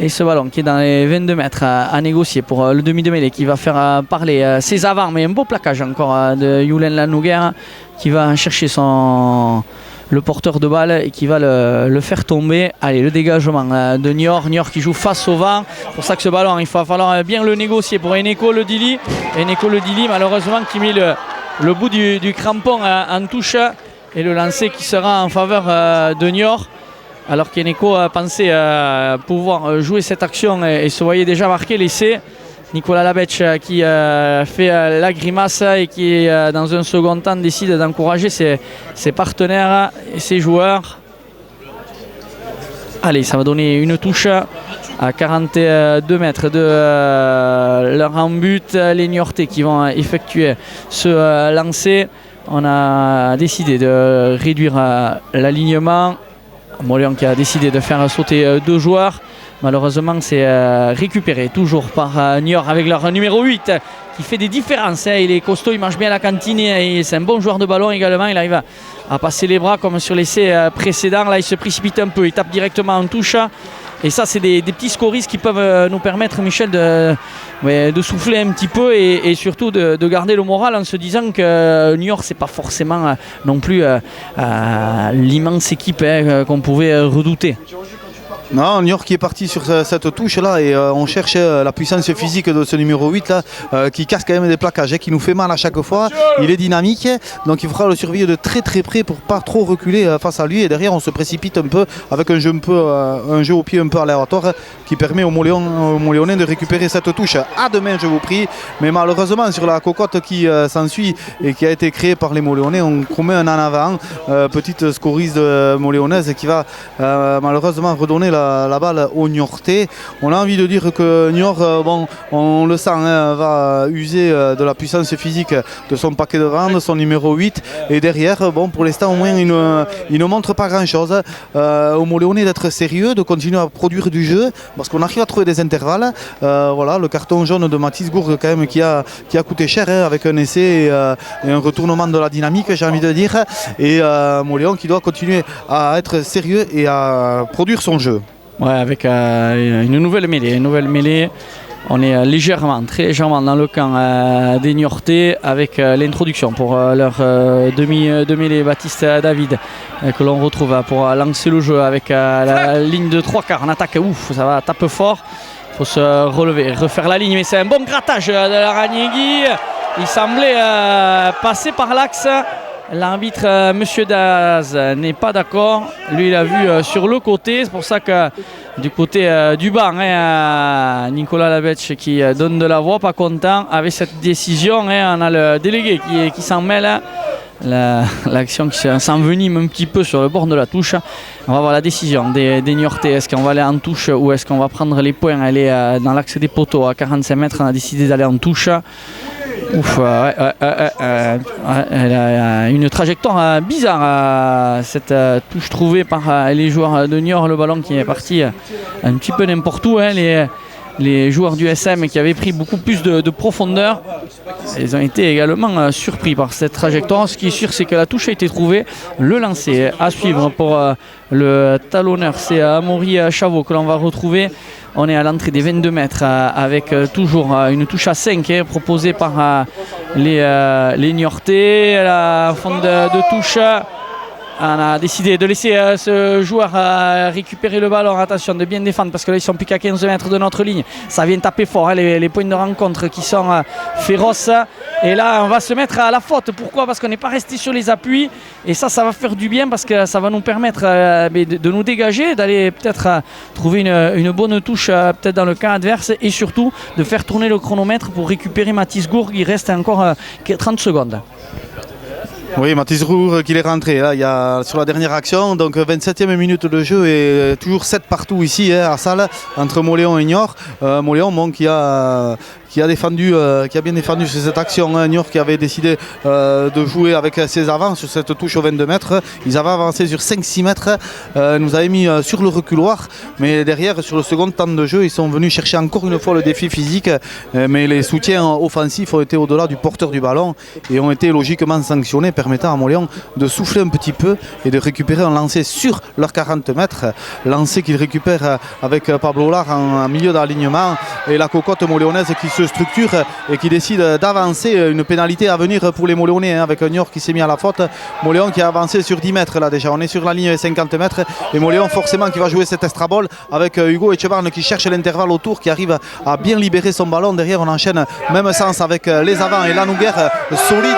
Et ce ballon qui est dans les 22 mètres à négocier pour le demi de mêlée qui va faire parler ses avants. Mais un beau plaquage encore de Youlen Lanouguer qui va chercher le porteur de balle et qui va le faire tomber. Allez, le dégagement de Niort qui joue face au vent. C'est pour ça que ce ballon, il va falloir bien le négocier pour Eneko Ledili. Eneko Ledili, malheureusement, qui met le bout du crampon en touche. Et le lancer qui sera en faveur de Niort. Alors qu'Eneko pensait pouvoir jouer cette action et se voyait déjà marquer l'essai. Nicolas Labetch qui fait la grimace et qui dans un second temps décide d'encourager ses partenaires et ses joueurs. Allez, ça va donner une touche à 42 mètres de leur en but. Les Niortais qui vont effectuer ce lancer. On a décidé de réduire l'alignement. Moléon qui a décidé de faire sauter 2 joueurs. Malheureusement, c'est récupéré toujours par Niort avec leur numéro 8 qui fait des différences. Il est costaud, il mange bien à la cantine et c'est un bon joueur de ballon également. Il arrive à passer les bras comme sur l'essai précédent. Là, il se précipite un peu, il tape directement en touche. Et ça, c'est des petits scories qui peuvent nous permettre, Michel, de souffler un petit peu et surtout de garder le moral en se disant que Niort, c'est pas forcément non plus l'immense équipe qu'on pouvait redouter. Non, Niort qui est parti sur cette touche là et on cherche la puissance physique de ce numéro 8 là qui casse quand même des plaquages, qui nous fait mal à chaque fois. Il est dynamique, donc il faudra le surveiller de très très près pour pas trop reculer face à lui. Et derrière on se précipite un peu avec un jeu au pied un peu aléatoire qui permet aux Moléonais de récupérer cette touche. À demain, je vous prie. Mais malheureusement sur la cocotte qui s'ensuit et qui a été créée par les Moléonais, on commet un en avant, petite scorise moléonaise qui va malheureusement redonner la balle aux Niortais. On a envie de dire que Niort, on le sent, va user de la puissance physique de son paquet de vente, de son numéro 8. Et derrière, pour l'instant, au moins, il ne montre pas grand-chose. Aux Moléonais d'être sérieux, de continuer à produire du jeu, parce qu'on arrive à trouver des intervalles. Voilà, le carton jaune de Mathis Gourgue, quand même, qui a coûté cher, avec un essai et un retournement de la dynamique, j'ai envie de dire. Et Moléon qui doit continuer à être sérieux et à produire son jeu. Ouais, avec une nouvelle mêlée. On est très légèrement dans le camp des Niortais avec l'introduction pour leur demi de mêlée Baptiste David que l'on retrouve pour lancer le jeu avec la ligne de 3/4 en attaque. Ouf, ça va taper fort. Il faut se relever, refaire la ligne, mais c'est un bon grattage de la Ranieri. Il semblait passer par l'axe. L'arbitre, Monsieur Daz, n'est pas d'accord. Lui, il a vu sur le côté. C'est pour ça que du côté du banc, Nicolas Labetch qui donne de la voix, pas content avec cette décision. On a le délégué qui s'en mêle. L'action qui s'envenime un petit peu sur le bord de la touche. On va voir la décision des Niortais. Est-ce qu'on va aller en touche ou est-ce qu'on va prendre les points? Elle est dans l'axe des poteaux à 45 mètres. On a décidé d'aller en touche. Ouf, elle a une trajectoire bizarre, cette touche trouvée par les joueurs de Niort. Le ballon qui est parti un petit peu n'importe où. Les joueurs du SM qui avaient pris beaucoup plus de profondeur, ils ont été également surpris par cette trajectoire. Ce qui est sûr, c'est que la touche a été trouvée. Le lancer à suivre pour le talonneur, c'est Amaury Chavot que l'on va retrouver. On est à l'entrée des 22 mètres avec toujours une touche à 5 proposée par les Niortais. La fond de touche. On a décidé de laisser ce joueur récupérer le ballon. Attention de bien défendre parce que là ils sont plus qu'à 15 mètres de notre ligne. Ça vient taper fort, les points de rencontre qui sont féroces. Et là on va se mettre à la faute. Pourquoi? Parce qu'on n'est pas resté sur les appuis. Et ça va faire du bien parce que ça va nous permettre de nous dégager, d'aller peut-être trouver une bonne touche peut-être dans le camp adverse. Et surtout de faire tourner le chronomètre pour récupérer Mathis Gourgue. Il reste encore 30 secondes. Oui, Mathis Gourgue qui est rentré là, il y a, sur la dernière action, donc 27e minute de jeu et toujours 7 partout ici à Salle entre Moléon et Niort. Moléon qui a qui a bien défendu sur cette action. Niort qui avait décidé de jouer avec ses avants sur cette touche aux 22 mètres. Ils avaient avancé sur 5-6 mètres, nous avaient mis sur le reculoir, mais derrière sur le second temps de jeu ils sont venus chercher encore une fois le défi physique, mais les soutiens offensifs ont été au-delà du porteur du ballon et ont été logiquement sanctionnés, permettant à Montléon de souffler un petit peu et de récupérer un lancer sur leurs 40 mètres, lancer qu'il récupère avec Pablo Olar en milieu d'alignement, et la cocotte moléonaise qui se structure et qui décide d'avancer. Une pénalité à venir pour les Moléonais, avec Niort qui s'est mis à la faute. Moléon qui a avancé sur 10 mètres là déjà, on est sur la ligne des 50 mètres et Moléon forcément qui va jouer cet extra ball avec Hugo Echevarne qui cherche l'intervalle autour, qui arrive à bien libérer son ballon. Derrière on enchaîne même sens avec les avants et Lanouguer solide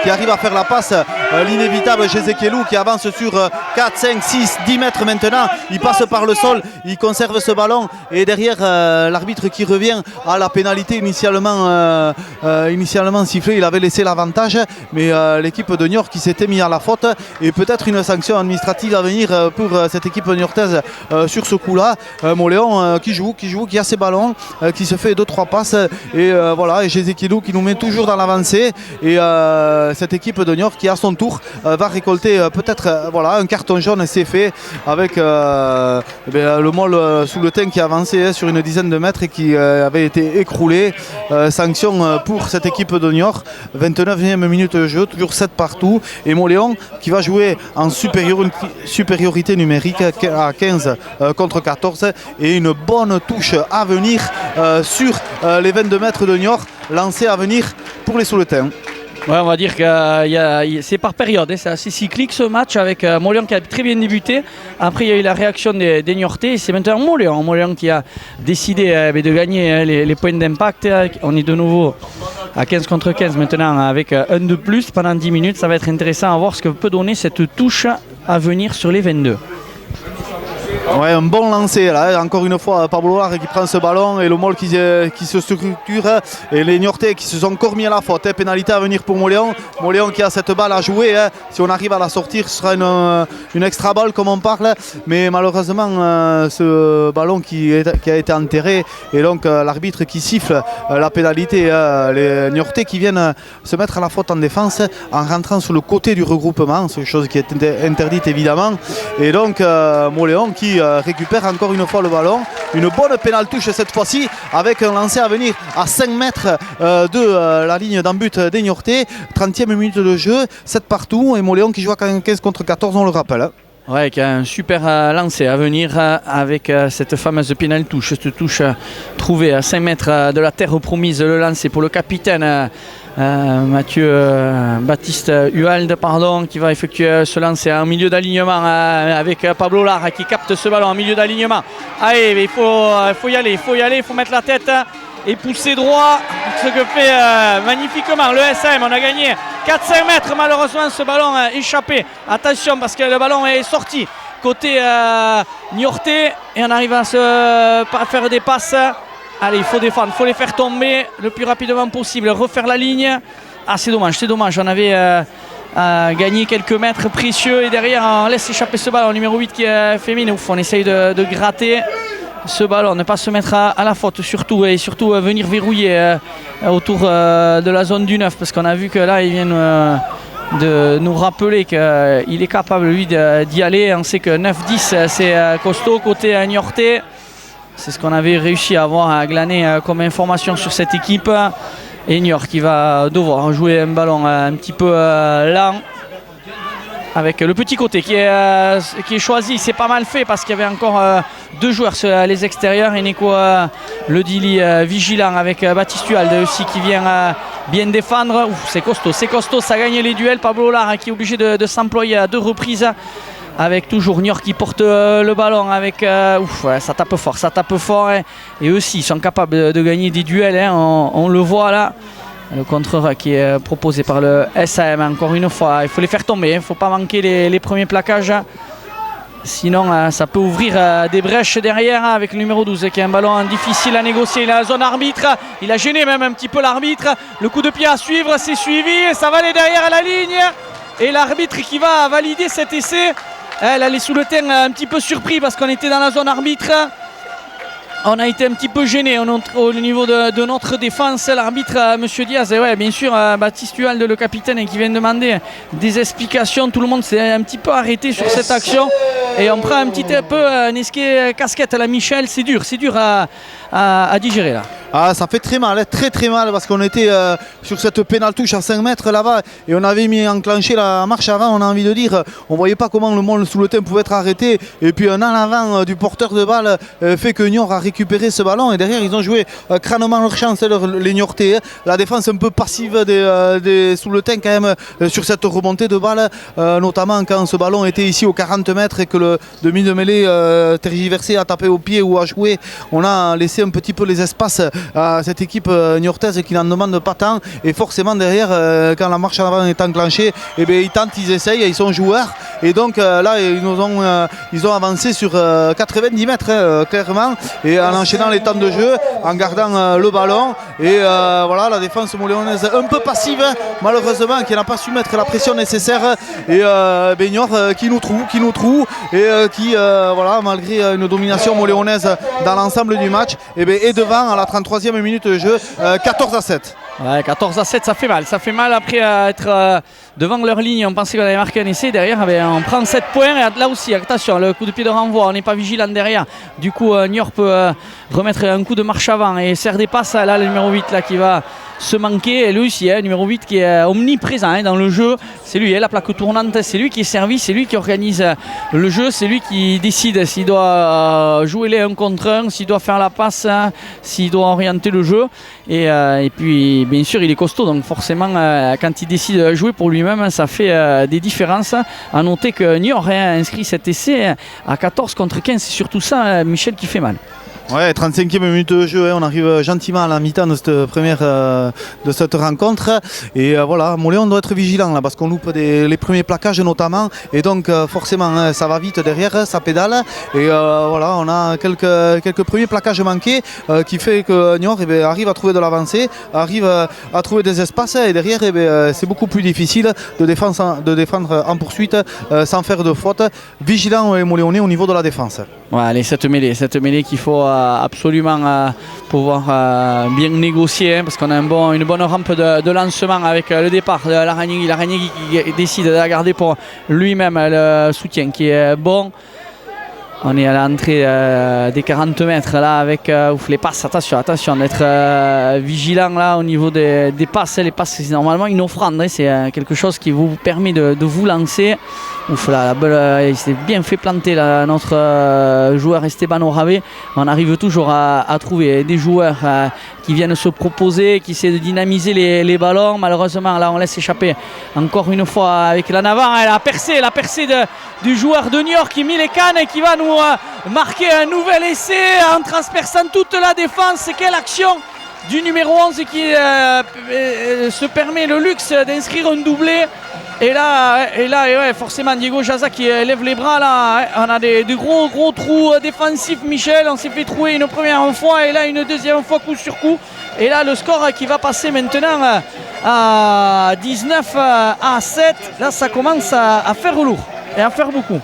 qui arrive à faire la passe, l'inévitable Jézékelou qui avance sur 4, 5, 6, 10 mètres maintenant, il passe par le sol, il conserve ce ballon et derrière l'arbitre qui revient à la pénalité initialement sifflée. Il avait laissé l'avantage, mais l'équipe de Niort qui s'était mis à la faute, et peut-être une sanction administrative à venir pour cette équipe niortaise sur ce coup-là. Moléon qui a ses ballons, qui se fait 2-3 passes et voilà, et Jézékelou qui nous met toujours dans l'avancée, et cette équipe de Niort qui à son tour va récolter peut-être un carton jaune. C'est fait avec le môle sous le teint qui avançait sur une dizaine de mètres et qui avait été écroulé. Sanction pour cette équipe de Niort. 29e minute de jeu, toujours 7 partout, et Montléon qui va jouer en supériorité numérique à 15 contre 14, et une bonne touche à venir sur les 22 mètres de Niort, lancé à venir pour les Souletins. Ouais, on va dire que c'est par période, c'est assez cyclique ce match, avec Montléon qui a très bien débuté. Après il y a eu la réaction des Niortais, c'est maintenant Montléon qui a décidé de gagner les points d'impact. On est de nouveau à 15 contre 15 maintenant, avec un de plus pendant 10 minutes. Ça va être intéressant à voir ce que peut donner cette touche à venir sur les 22. Ouais, un bon lancer là, encore une fois Pablo Olar qui prend ce ballon et le môle qui se structure, et les Niortais qui se sont encore mis à la faute. Pénalité à venir pour Montléon qui a cette balle à jouer, si on arrive à la sortir ce sera une extra balle comme on parle, mais malheureusement ce ballon qui a été enterré, et donc l'arbitre qui siffle la pénalité. Les Niortais qui viennent se mettre à la faute en défense en rentrant sur le côté du regroupement, c'est une chose qui est interdite évidemment, et donc Montléon qui récupère encore une fois le ballon. Une bonne pénale touche cette fois-ci, avec un lancer à venir à 5 mètres de la ligne d'en but des Niortais. 30e minute de jeu, 7 partout, et Montléon qui joue à 15 contre 14, on le rappelle. Ouais, qui a un super lancer à venir avec cette fameuse pénale touche. Cette touche trouvée à 5 mètres de la terre promise. Le lancer pour le capitaine Mathieu Baptiste Huald, qui va effectuer ce lancer en milieu d'alignement avec Pablo Olar qui capte ce ballon en milieu d'alignement. Allez, il faut y aller, il faut mettre la tête et pousser droit, ce que fait magnifiquement le SM. On a gagné 4-5 mètres, malheureusement ce ballon échappé. Attention parce que le ballon est sorti côté Niortais, et on arrive à faire des passes. Allez, il faut défendre, il faut les faire tomber le plus rapidement possible, refaire la ligne. Ah, c'est dommage, on avait gagné quelques mètres précieux, et derrière on laisse échapper ce ballon. Numéro 8 qui est féminin. On essaye de gratter ce ballon, ne pas se mettre à la faute surtout, et surtout venir verrouiller autour de la zone du 9, parce qu'on a vu que là ils viennent de nous rappeler qu'il est capable lui d'y aller. On sait que 9-10 c'est costaud côté Niortais. C'est ce qu'on avait réussi à avoir, à glaner comme information sur cette équipe. Et Niort qui va devoir jouer un ballon un petit peu lent, avec le petit côté qui est choisi. C'est pas mal fait parce qu'il y avait encore deux joueurs sur les extérieurs. Et Neko le Dili vigilant avec Baptiste Huald aussi qui vient bien défendre. C'est costaud, ça gagne les duels. Pablo Olar qui est obligé de s'employer à 2 reprises, avec toujours Niort qui porte le ballon avec ça tape fort, et eux aussi sont capables de gagner des duels, on le voit là. Le contre qui est proposé par le SAM, encore une fois, il faut les faire tomber, il ne faut pas manquer les premiers plaquages, sinon ça peut ouvrir des brèches derrière, avec le numéro 12 qui a un ballon difficile à négocier. Il a la zone arbitre, il a gêné même un petit peu l'arbitre. Le coup de pied à suivre, c'est suivi, et ça va aller derrière à la ligne, et l'arbitre qui va valider cet essai. Elle est sous le terrain un petit peu surpris parce qu'on était dans la zone arbitre. On a été un petit peu gêné au niveau de notre défense. L'arbitre, Monsieur Diaz, et ouais, bien sûr, Baptiste Hualde, le capitaine, qui vient demander des explications. Tout le monde s'est un petit peu arrêté sur cette action. Et on prend un petit peu un esquet casquette à la Michel. C'est dur à digérer là. Ah, ça fait très mal, très très mal, parce qu'on était sur cette pénale touche à 5 mètres là-bas et on avait enclenché la marche avant, on a envie de dire. On voyait pas comment le monde sous le thym pouvait être arrêté. Et puis un en avant du porteur de balle fait que Niort a récupéré ce ballon. Et derrière, ils ont joué crânement leur chance, les Niortais. La défense un peu passive sous le thym quand même sur cette remontée de balle, notamment quand ce ballon était ici aux 40 mètres et que le demi de mêlée tergiversé a tapé au pied ou a joué. On a laissé un petit peu les espaces à cette équipe niortaise qui n'en demande pas tant, et forcément derrière quand la marche en avant est enclenchée, eh bien, ils tentent, ils essayent, ils sont joueurs, et donc là ils ont avancé sur 90 mètres clairement, et en enchaînant les temps de jeu, en gardant le ballon, et voilà, la défense moléonaise un peu passive malheureusement, qui n'a pas su mettre la pression nécessaire, et Niort qui nous trouve et qui voilà, malgré une domination moléonaise dans l'ensemble du match, est devant à la 33e minute de jeu, 14-7. Ouais, 14-7, ça fait mal après être devant leur ligne. On pensait qu'on avait marqué un essai, derrière on prend 7 points, et là aussi attention, le coup de pied de renvoi, on n'est pas vigilant derrière, du coup Niort peut remettre un coup de marche avant et faire des passes. Là le numéro 8 là, qui va se manquer, et lui aussi, numéro 8 qui est omniprésent dans le jeu, c'est lui, la plaque tournante, c'est lui qui est servi, c'est lui qui organise le jeu, c'est lui qui décide s'il doit jouer les 1 contre 1, s'il doit faire la passe, s'il doit orienter le jeu, et puis bien sûr il est costaud, donc forcément quand il décide de jouer pour lui-même, ça fait des différences. À noter que Niort a inscrit cet essai à 14 contre 15, c'est surtout ça, Michel, qui fait mal. Ouais, 35e minute de jeu, on arrive gentiment à la mi-temps de cette première de cette rencontre, et voilà, Moléon doit être vigilant là, parce qu'on loupe les premiers plaquages notamment, et donc forcément ça va vite derrière, ça pédale, et voilà, on a quelques premiers plaquages manqués qui fait que Niort arrive à trouver de l'avancée, arrive à trouver des espaces, et derrière c'est beaucoup plus difficile de défendre en poursuite sans faire de faute. Vigilant les Moléonais au niveau de la défense. Ouais, allez, cette mêlée qu'il faut absolument pouvoir bien négocier, parce qu'on a une bonne rampe de lancement avec le départ de l'Aragny qui décide de la garder pour lui-même, le soutien qui est bon. On est à l'entrée des 40 mètres là avec les passes. Attention d'être vigilant là au niveau des passes. Les passes, c'est normalement une offrande, c'est quelque chose qui vous permet de vous lancer. Ouf là, la balle, il s'est bien fait planter là, notre joueur Esteban Oravé. On arrive toujours à trouver des joueurs qui viennent se proposer, qui essaient de dynamiser les ballons. Malheureusement là on laisse échapper encore une fois avec la Navarre, la percée du joueur de Niort qui met les cannes et qui va nous marquer un nouvel essai en transperçant toute la défense. Quelle action du numéro 11 qui se permet le luxe d'inscrire un doublé. Et là, ouais, forcément Diego Jaza qui lève les bras là. On a des gros trous défensifs, Michel. On s'est fait trouver une première fois et là une deuxième fois coup sur coup. Et là le score qui va passer maintenant à 19-7. Là ça commence à faire lourd et à faire beaucoup.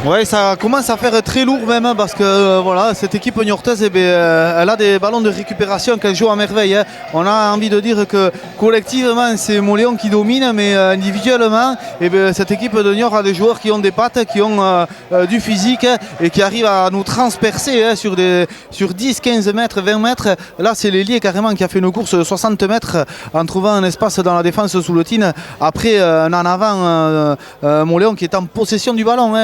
Ouais, ça commence à faire très lourd même, parce que voilà, cette équipe niortaise, elle a des ballons de récupération qu'elle joue à merveille. On a envie de dire que collectivement c'est Moléon qui domine, mais individuellement cette équipe de Niort a des joueurs qui ont des pattes, qui ont du physique et qui arrivent à nous transpercer sur 10, 15 mètres, 20 mètres. Là c'est l'Hélier carrément qui a fait une course de 60 mètres en trouvant un espace dans la défense sous le tin. Après en avant Moléon qui est en possession du ballon,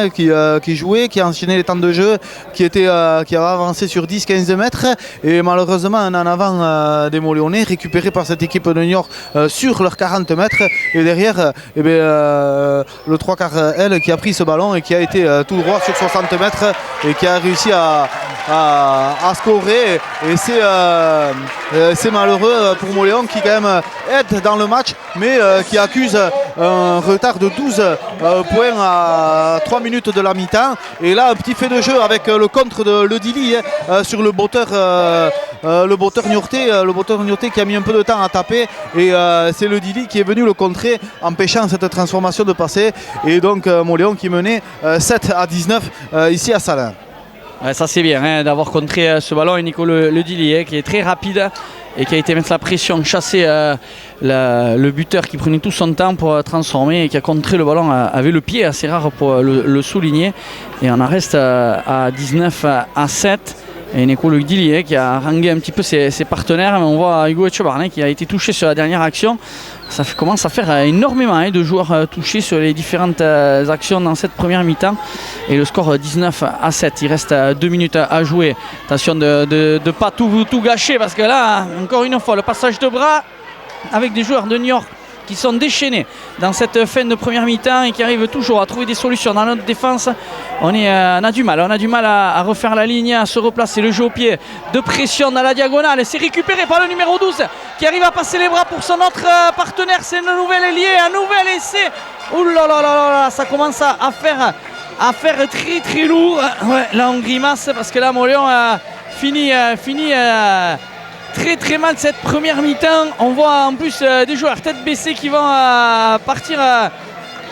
qui jouait, qui a enchaîné les temps de jeu, qui avait avancé sur 10-15 mètres, et malheureusement un en avant des Moléonais récupéré par cette équipe de Niort sur leurs 40 mètres, et derrière le 3 quarts L qui a pris ce ballon et qui a été tout droit sur 60 mètres et qui a réussi à scorer, et c'est malheureux pour Moléon qui quand même aide dans le match, mais qui accuse un retard de 12 points à 3 minutes de la mi-temps. Et là un petit fait de jeu avec le contre de Ledili sur le botteur niortais qui a mis un peu de temps à taper, et c'est Ledili qui est venu le contrer, empêchant cette transformation de passer, et donc Moléon qui menait 7-19 ici à Salins. Ouais, ça c'est bien hein, d'avoir contré ce ballon. Et Nico Le Dilly qui est très rapide et qui a été mettre la pression, chasser le buteur qui prenait tout son temps pour transformer et qui a contré le ballon avec le pied, assez rare pour le souligner. Et on en reste à 19-7. Et Nico Le Dilly qui a rangé un petit peu ses partenaires. Mais on voit Hugo Etchebarren qui a été touché sur la dernière action. Ça commence à faire énormément de joueurs touchés sur les différentes actions dans cette première mi-temps. Et le score 19-7. Il reste 2 minutes à jouer. Attention de ne pas tout gâcher parce que là, encore une fois, le passage de bras avec des joueurs de New York qui sont déchaînés dans cette fin de première mi-temps et qui arrivent toujours à trouver des solutions dans notre défense. On a du mal à refaire la ligne, à se replacer. Le jeu au pied de pression dans la diagonale. C'est récupéré par le numéro 12 qui arrive à passer les bras pour son autre partenaire. C'est le nouvel ailier, un nouvel essai. Ouh là là là là, ça commence à faire très très lourd. Ouais, là on grimace parce que là Montléon a fini très très mal cette première mi-temps. On voit en plus des joueurs tête baissée qui vont partir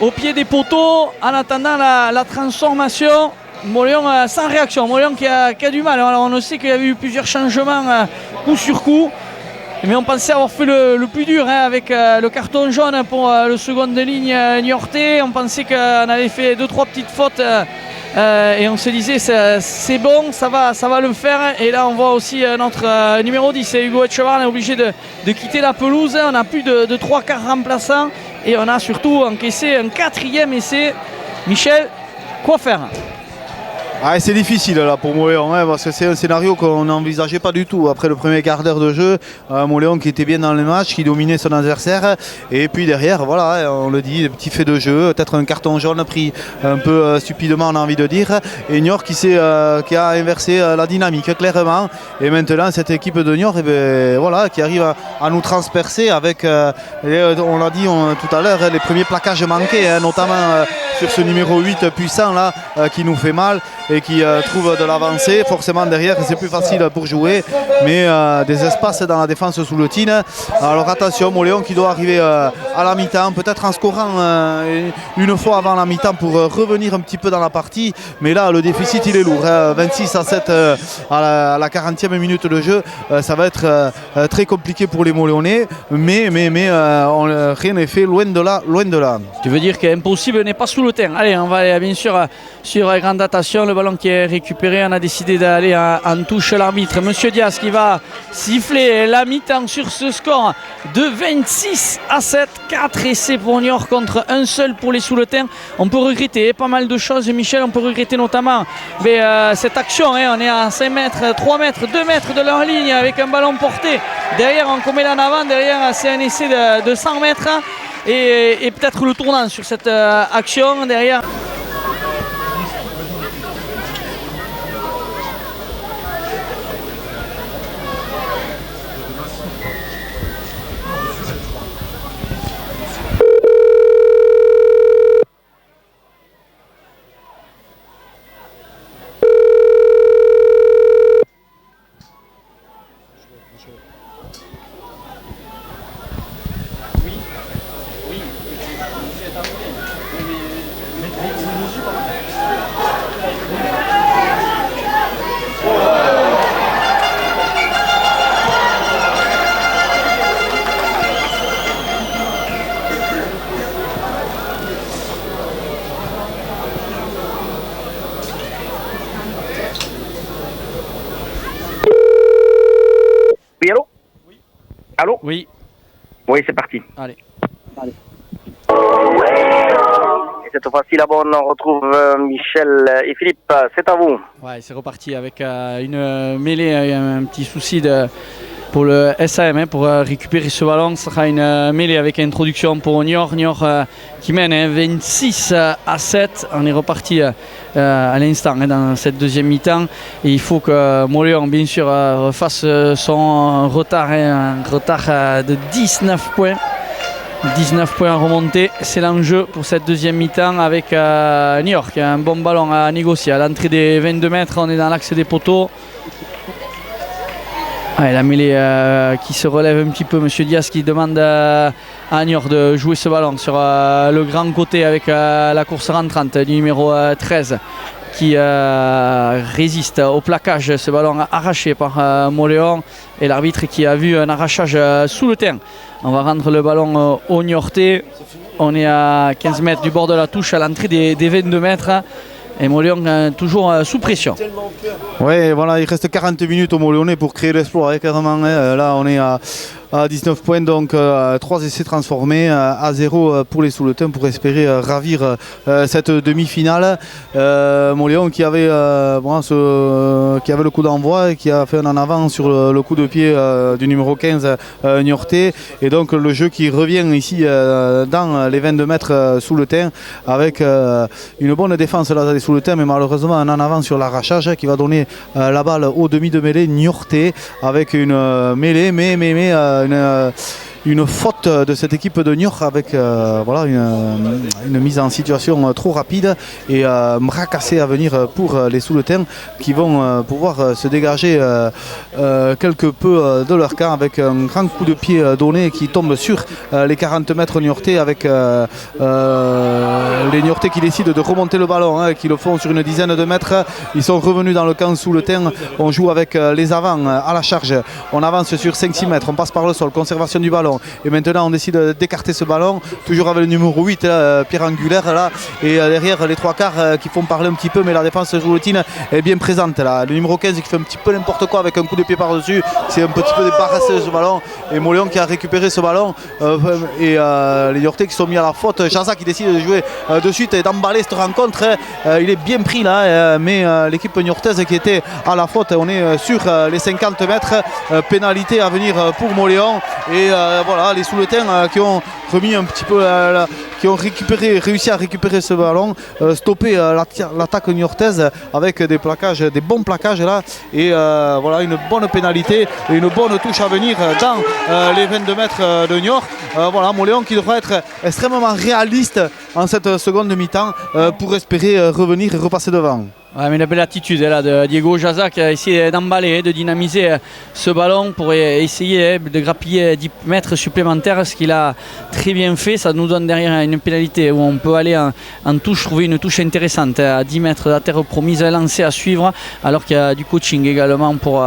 au pied des poteaux en attendant la transformation. Montléon sans réaction, Montléon qui a du mal. Alors on sait qu'il y a eu plusieurs changements coup sur coup, mais on pensait avoir fait le plus dur avec le carton jaune pour le second de ligne niortais. On pensait qu'on avait fait 2-3 petites fautes et on se disait c'est bon, ça va le faire. Et là on voit aussi notre numéro 10, Hugo Etchebarren, est obligé de quitter la pelouse. On a plus de 3 quarts remplaçants et on a surtout encaissé un 4e essai. Michel, quoi faire? Ah, c'est difficile là pour Montléon parce que c'est un scénario qu'on n'envisageait pas du tout. Après le premier quart d'heure de jeu, Montléon qui était bien dans le match, qui dominait son adversaire. Et puis derrière, voilà, on le dit, des petits faits de jeu, peut-être un carton jaune pris un peu stupidement, on a envie de dire. Et Niort qui a inversé la dynamique clairement. Et maintenant cette équipe de Niort voilà, qui arrive à nous transpercer avec, on l'a dit tout à l'heure, les premiers plaquages manqués, notamment sur ce numéro 8 puissant là, qui nous fait mal et qui trouve de l'avancée. Forcément derrière c'est plus facile pour jouer, mais des espaces dans la défense sous le tin. Alors attention, Montléon qui doit arriver à la mi-temps, peut-être en scorant une fois avant la mi-temps pour revenir un petit peu dans la partie, mais là le déficit il est lourd, 26-7 à la 40e minute de jeu. Ça va être très compliqué pour les Montléonais, mais rien n'est fait, loin de là. Tu veux dire qu'impossible n'est pas sous le terrain. Allez, on va aller bien sûr sur grande attention. Le ballon qui est récupéré, on a décidé d'aller en touche l'arbitre Monsieur Diaz qui va siffler la mi-temps sur ce score de 26-7. 4 essais pour Niort contre un seul pour les Souletins. On peut regretter pas mal de choses, Michel. On peut regretter notamment cette action, on est à 5 mètres, 3 mètres, 2 mètres de leur ligne avec un ballon porté. Derrière on commet en avant, derrière c'est un essai de 100 mètres et peut-être le tournant sur cette action derrière. Oui, allô? Oui. Allô? Oui. Oui, c'est parti. Allez. Et cette fois-ci, là-bas, on retrouve Michel et Philippe. C'est à vous. Ouais, c'est reparti avec une mêlée, un petit souci pour le SAM, pour récupérer ce ballon. Ce sera une mêlée avec introduction pour Niort. Niort qui mène 26-7. On est reparti à l'instant dans cette deuxième mi-temps. Et il faut que Montléon, bien sûr, refasse son retard, un retard de 19 points. 19 points à remonter, c'est l'enjeu pour cette deuxième mi-temps avec Niort qui a un bon ballon à négocier. À l'entrée des 22 mètres, on est dans l'axe des poteaux. Ouais, la mêlée qui se relève un petit peu. Monsieur Diaz qui demande à Niort de jouer ce ballon sur le grand côté avec la course rentrante du numéro 13. qui résiste au plaquage. Ce ballon arraché par Mauléon et l'arbitre qui a vu un arrachage sous le terrain. On va rendre le ballon au Niortais. On est à 15 mètres du bord de la touche à l'entrée des 22 mètres. Et Mauléon toujours sous pression. Oui, voilà, il reste 40 minutes au Mauléonais pour créer l'exploit, carrément. Là, on est à 19 points, donc 3 essais transformés à 0 pour les Souletins pour espérer ravir cette demi-finale. Mauléon qui avait le coup d'envoi et qui a fait un en avant sur le coup de pied du numéro 15 Niortais. Et donc le jeu qui revient ici dans les 22 mètres Souletins avec une bonne défense là des Souletins, mais malheureusement un en avant sur l'arrachage qui va donner la balle au demi de mêlée Niortais avec une mêlée, mais une faute de cette équipe de Niort avec voilà, une mise en situation trop rapide et Mracassé à venir pour les Souletins qui vont pouvoir se dégager quelque peu de leur camp avec un grand coup de pied donné qui tombe sur les 40 mètres niortais avec les Niortais qui décident de remonter le ballon, qui le font sur une dizaine de mètres. Ils sont revenus dans le camp Souletin. On joue avec les avants à la charge. On avance sur 5-6 mètres. On passe par le sol. Conservation du ballon. Et maintenant on décide d'écarter ce ballon. Toujours avec le numéro 8, là, Pierre Angulaire. Là, et derrière les trois quarts qui font parler un petit peu. Mais la défense jouletine est bien présente. Là. Le numéro 15 qui fait un petit peu n'importe quoi avec un coup de pied par-dessus. C'est un petit peu débarrassé de ce ballon. Et Mauléon qui a récupéré ce ballon. Et les Niortais qui sont mis à la faute. Jaza qui décide de jouer de suite et d'emballer cette rencontre. Il est bien pris là. Mais l'équipe niortaise qui était à la faute. On est sur les 50 mètres. Pénalité à venir pour Mauléon. Et voilà, les Souletins qui ont remis un petit peu qui ont réussi à récupérer ce ballon, stopper l'attaque niortaise avec des bons plaquages là. Et voilà, une bonne pénalité et une bonne touche à venir dans les 22 mètres de Niort. Voilà, Mauléon qui devra être extrêmement réaliste en cette seconde mi-temps pour espérer revenir et repasser devant. Ouais, mais une belle attitude là, de Diego Jaza qui a essayé d'emballer, de dynamiser ce ballon pour essayer de grappiller 10 mètres supplémentaires, ce qu'il a très bien fait. Ça nous donne derrière une pénalité où on peut aller en touche, trouver une touche intéressante à 10 mètres de la terre promise, lancée à suivre, alors qu'il y a du coaching également pour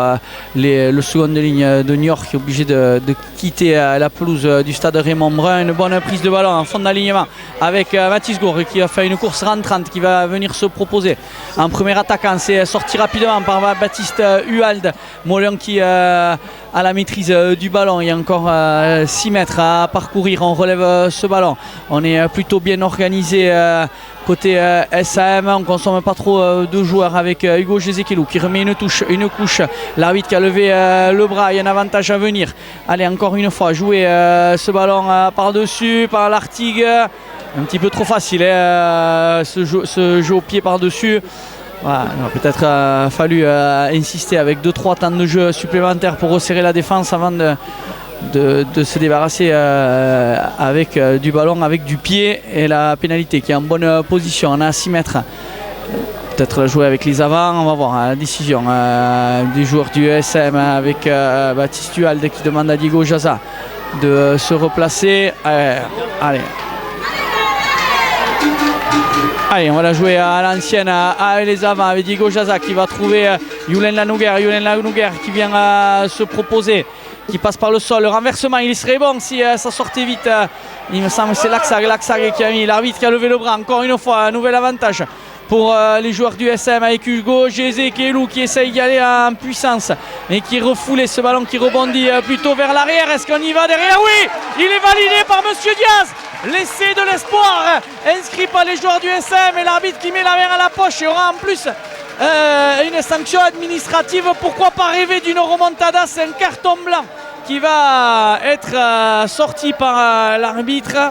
le second de ligne de Niort qui est obligé de quitter la pelouse du stade Raymond Brun. Une bonne prise de ballon en fond d'alignement avec Mathis Gour qui a fait une course rentrante qui va venir se proposer en premier attaquant. C'est sorti rapidement par Baptiste Huald. Mauléon qui a la maîtrise du ballon. Il y a encore 6 mètres à parcourir. On relève ce ballon. On est plutôt bien organisé côté SAM. On ne consomme pas trop de joueurs avec Hugo Gézékelou qui remet une couche. L'arbitre qui a levé le bras. Il y a un avantage à venir. Allez, encore une fois, jouer ce ballon par-dessus, par l'Artigue. Un petit peu trop facile ce jeu au pied par-dessus. Voilà, il aurait peut-être fallu insister avec 2-3 temps de jeu supplémentaires pour resserrer la défense avant de se débarrasser avec du ballon, avec du pied et la pénalité qui est en bonne position. On est à 6 mètres. Peut-être jouer avec les avants, on va voir la décision du joueur du SM avec Baptiste Huald qui demande à Diego Jaza de se replacer. Allez, on va la jouer à l'ancienne, à les avants avec Diego Jaza qui va trouver Youlen Lanouguer qui vient se proposer, qui passe par le sol. Le renversement, il serait bon si ça sortait vite. Il me semble que c'est Laxag qui a mis, l'arbitre qui a levé le bras. Encore une fois, un nouvel avantage pour les joueurs du SM avec Hugo Gézékelou qui essaye d'y aller en puissance mais qui est refoulé, ce ballon qui rebondit plutôt vers l'arrière. Est-ce qu'on y va derrière? Oui, il est validé par Monsieur Diaz. L'essai de l'espoir inscrit par les joueurs du SM et l'arbitre qui met la main à la poche. Il y aura en plus une sanction administrative. Pourquoi pas rêver d'une remontada? C'est un carton blanc qui va être sorti par l'arbitre.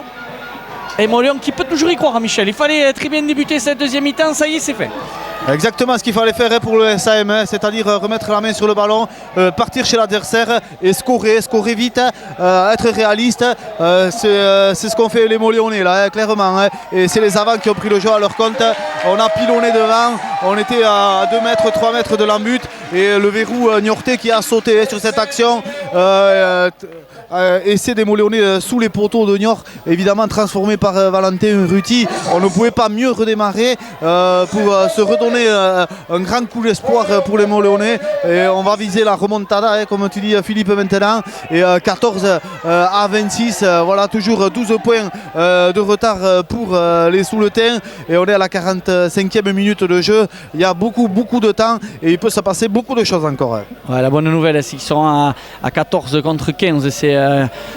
Et Mauléon qui peut toujours y croire, Michel. Il fallait très bien débuter cette deuxième mi-temps, ça y est, c'est fait. Exactement ce qu'il fallait faire pour le SAM, c'est-à-dire remettre la main sur le ballon, partir chez l'adversaire et scorer vite, être réaliste. C'est ce qu'ont fait les Mauléonais là, clairement. Et c'est les avants qui ont pris le jeu à leur compte. on a pilonné devant, on était à 2 mètres, 3 mètres de l'embut et le verrou niortais qui a sauté sur cette action essaie des Moléonais sous les poteaux de Niort, évidemment transformé par Valentin Ruti. On ne pouvait pas mieux redémarrer pour se redonner un grand coup d'espoir pour les Moléonais et on va viser la remontada comme tu dis Philippe maintenant et 14 à 26, voilà toujours 12 points de retard pour les Souletins et on est à la 45e minute de jeu. Il y a beaucoup de temps et il peut se passer beaucoup de choses encore. Ouais, la bonne nouvelle c'est qu'ils seront à 14 contre 15. C'est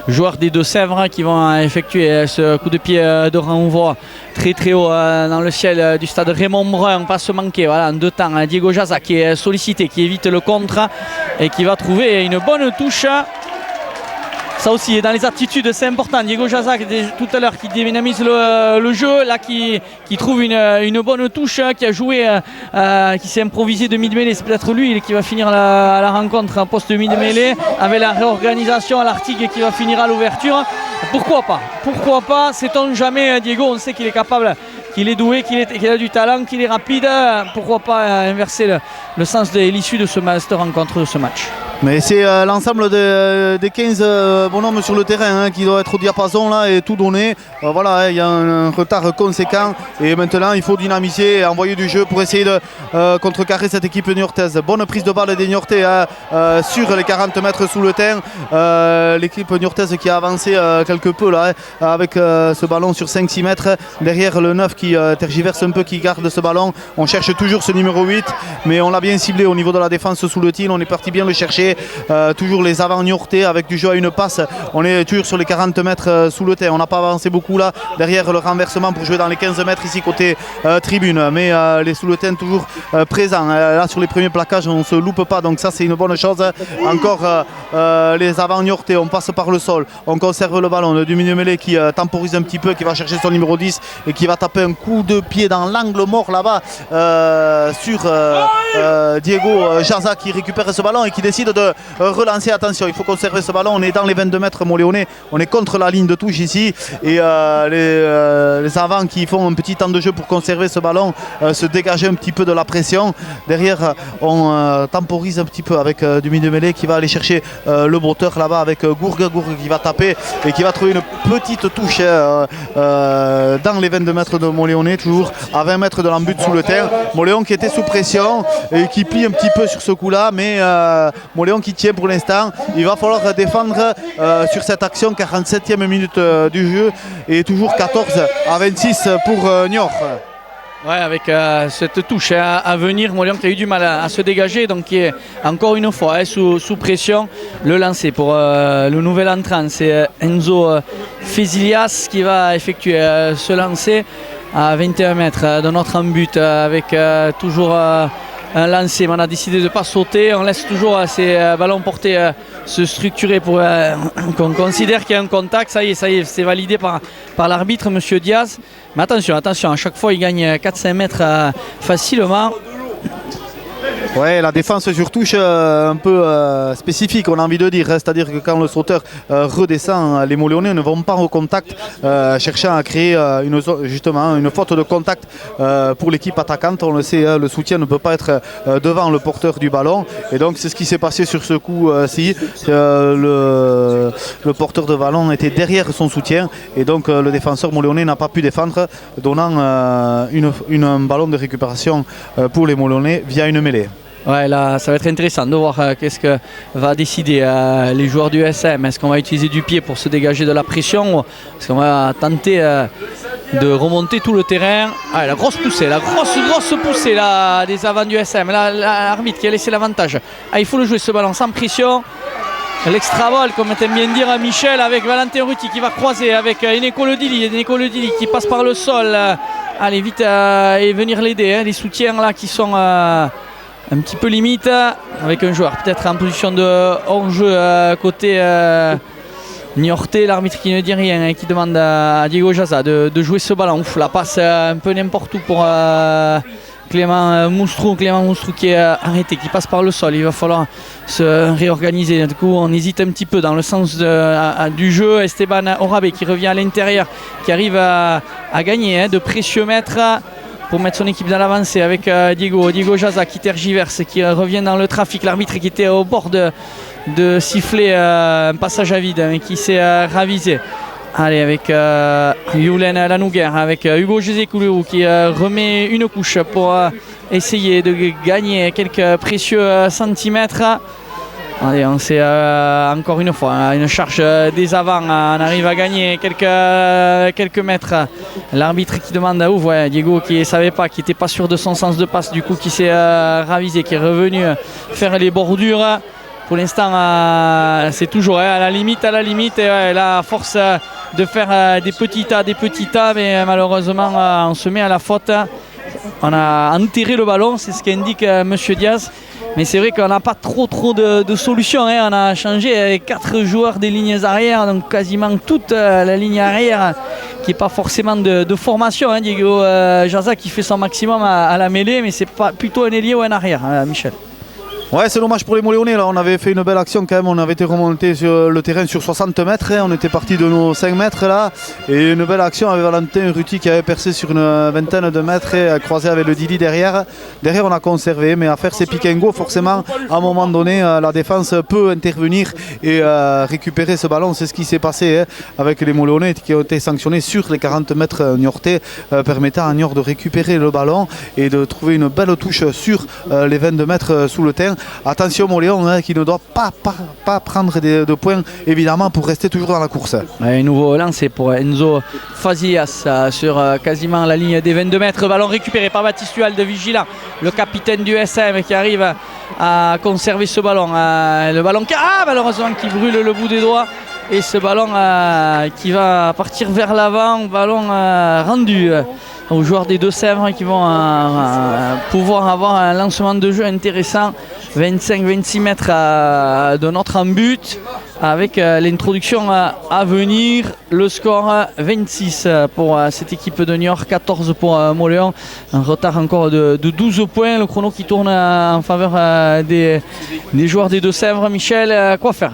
joueurs des Deux-Sèvres qui vont effectuer ce coup de pied de renvoi très haut dans le ciel du stade Raymond Brun. Pas se manquer, voilà, en 2 temps. Diego Jaza qui est sollicité, qui évite le contre et qui va trouver une bonne touche. Ça aussi, dans les attitudes, c'est important. Diego Jaza, tout à l'heure, qui dynamise le jeu, là, qui trouve une bonne touche, qui a joué, qui s'est improvisé de mid-mêlée. C'est peut-être lui qui va finir la rencontre en poste de mid-mêlée, avec la réorganisation à l'Artigue qui va finir à l'ouverture. Pourquoi pas, sait-on jamais, Diego, on sait qu'il est capable, qu'il est doué, qu'il a du talent, qu'il est rapide. Pourquoi pas inverser le sens de l'issue de cette rencontre, de ce match. Mais c'est l'ensemble des 15 bonhommes sur le terrain qui doit être au diapason là et tout donner. Voilà, il y a un retard conséquent et maintenant il faut dynamiser et envoyer du jeu pour essayer de contrecarrer cette équipe niortaise. Bonne prise de balle des Niortais sur les 40 mètres sous le terrain. L'équipe niortaise qui a avancé quelque peu là avec ce ballon sur 5-6 mètres. Derrière le 9 qui tergiverse un peu, qui garde ce ballon. On cherche toujours ce numéro 8 mais on l'a bien ciblé au niveau de la défense sous le tir. On est parti bien le chercher. Toujours les avants niortais avec du jeu à une passe. On est toujours sur les 40 mètres sous le terrain. On n'a pas avancé beaucoup là derrière le renversement pour jouer dans les 15 mètres ici côté tribune. Mais les Souletins toujours présents. Là sur les premiers plaquages on ne se loupe pas. Donc ça c'est une bonne chose. Encore les avants niortais. On passe par le sol. On conserve le ballon du milieu mêlé qui temporise un petit peu, qui va chercher son numéro 10 et qui va taper un coup de pied dans l'angle mort là-bas sur Diego Jaza qui récupère ce ballon et qui décide de relancer. Attention, il faut conserver ce ballon. On est dans les 22 mètres Moléonais, on est contre la ligne de touche ici et les avants qui font un petit temps de jeu pour conserver ce ballon, se dégager un petit peu de la pression. Derrière on temporise un petit peu avec du milieu mêlé qui va aller chercher le botteur là-bas avec Gourgue qui va taper et qui va trouver une petite touche dans les 22 mètres de Moléonais, toujours à 20 mètres de l'embut sous le terre. Moléon qui était sous pression et qui plie un petit peu sur ce coup là, mais Moléon qui tient pour l'instant. Il va falloir défendre sur cette action. 47e minute du jeu et toujours 14 à 26 pour Niort. Ouais, avec cette touche à venir, Moléon qui a eu du mal à se dégager, donc qui est encore une fois sous pression. Le lancer pour le nouvel entrant, c'est Enzo Fezilias qui va effectuer ce lancer à 21 mètres de notre embut avec toujours un lancer, mais on a décidé de ne pas sauter. On laisse toujours ces ballons portés se structurer pour qu'on considère qu'il y a un contact. Ça y est, c'est validé par l'arbitre, monsieur Diaz. Mais attention, à chaque fois il gagne 4-5 mètres facilement. Ouais, la défense sur touche un peu spécifique, on a envie de dire. C'est-à-dire que quand le sauteur redescend, les Moléonais ne vont pas au contact, cherchant à créer justement une faute de contact pour l'équipe attaquante. On le sait, le soutien ne peut pas être devant le porteur du ballon. Et donc c'est ce qui s'est passé sur ce coup-ci. Le porteur de ballon était derrière son soutien. Et donc le défenseur moléonais n'a pas pu défendre, donnant un ballon de récupération pour les Moléonais via une mêlée. Ouais, là, ça va être intéressant de voir qu'est-ce que va décider les joueurs du SM. Est-ce qu'on va utiliser du pied pour se dégager de la pression ou est-ce qu'on va tenter de remonter tout le terrain? Ah, la grosse poussée, grosse poussée là, des avants du SM. Là, l'arbitre qui a laissé l'avantage. Ah, il faut le jouer ce ballon sans pression. L'extra-vol, comme aime bien dire Michel, avec Valentin Ruti qui va croiser avec Eneko Ledili qui passe par le sol. Allez, vite et venir l'aider. Les soutiens là qui sont un petit peu limite, avec un joueur peut-être en position de hors-jeu côté niortais, l'arbitre qui ne dit rien et qui demande à Diego Jaza de jouer ce ballon. Ouf, la passe un peu n'importe où pour Clément Moustrou qui est arrêté, qui passe par le sol. Il va falloir se réorganiser. Du coup, on hésite un petit peu dans le sens du jeu. Esteban Orabé qui revient à l'intérieur, qui arrive à gagner de précieux mètres. pour mettre son équipe dans l'avancée avec Diego Jaza qui tergiverse, qui revient dans le trafic. L'arbitre qui était au bord de siffler un passage à vide, mais qui s'est ravisé. Allez, avec Youlen Lanouguer, avec Hugo Jézécoulou qui remet une couche pour essayer de gagner quelques précieux centimètres. Allez, on sait encore une fois une charge des avants, on arrive à gagner quelques mètres. L'arbitre qui demande à ouvre, Diego qui ne savait pas, qui n'était pas sûr de son sens de passe, du coup qui s'est ravisé, qui est revenu faire les bordures. Pour l'instant, c'est toujours à la limite. Et, la force de faire des petits tas, mais malheureusement, on se met à la faute. On a enterré le ballon, c'est ce qu'indique Monsieur Diaz. Mais c'est vrai qu'on n'a pas trop de solutions. On a changé 4 joueurs des lignes arrière, donc quasiment toute la ligne arrière qui n'est pas forcément de formation. Diego Jaza qui fait son maximum à la mêlée, mais c'est pas plutôt un ailier ou un arrière, Michel. Ouais, c'est dommage pour les Moléonais. Là, on avait fait une belle action quand même. On avait été remonté sur le terrain sur 60 mètres. On était parti de nos 5 mètres là. Et une belle action avec Valentin Ruti qui avait percé sur une vingtaine de mètres et croisé avec le Didi derrière. Derrière, on a conservé. Mais à faire ces pick and go, forcément, à un moment donné, la défense peut intervenir et récupérer ce ballon. C'est ce qui s'est passé avec les Moléonais qui ont été sanctionnés sur les 40 mètres niortais, permettant à Niort de récupérer le ballon et de trouver une belle touche sur les 22 mètres sous le terrain. Attention Moléon qui ne doit pas prendre de points évidemment pour rester toujours dans la course. Un nouveau lancé pour Enzo Fazias sur quasiment la ligne des 22 mètres. Ballon récupéré par Baptiste Hual de Vigilant, le capitaine du SM qui arrive à conserver ce ballon. Le ballon malheureusement qui brûle le bout des doigts. Et ce ballon qui va partir vers l'avant, ballon rendu aux joueurs des Deux-Sèvres qui vont pouvoir avoir un lancement de jeu intéressant. 25-26 mètres de notre en but avec l'introduction à venir. Le score 26 pour cette équipe de Niort, 14 pour Moléon. Un retard encore de 12 points. Le chrono qui tourne en faveur des joueurs des Deux-Sèvres. Michel, quoi faire ?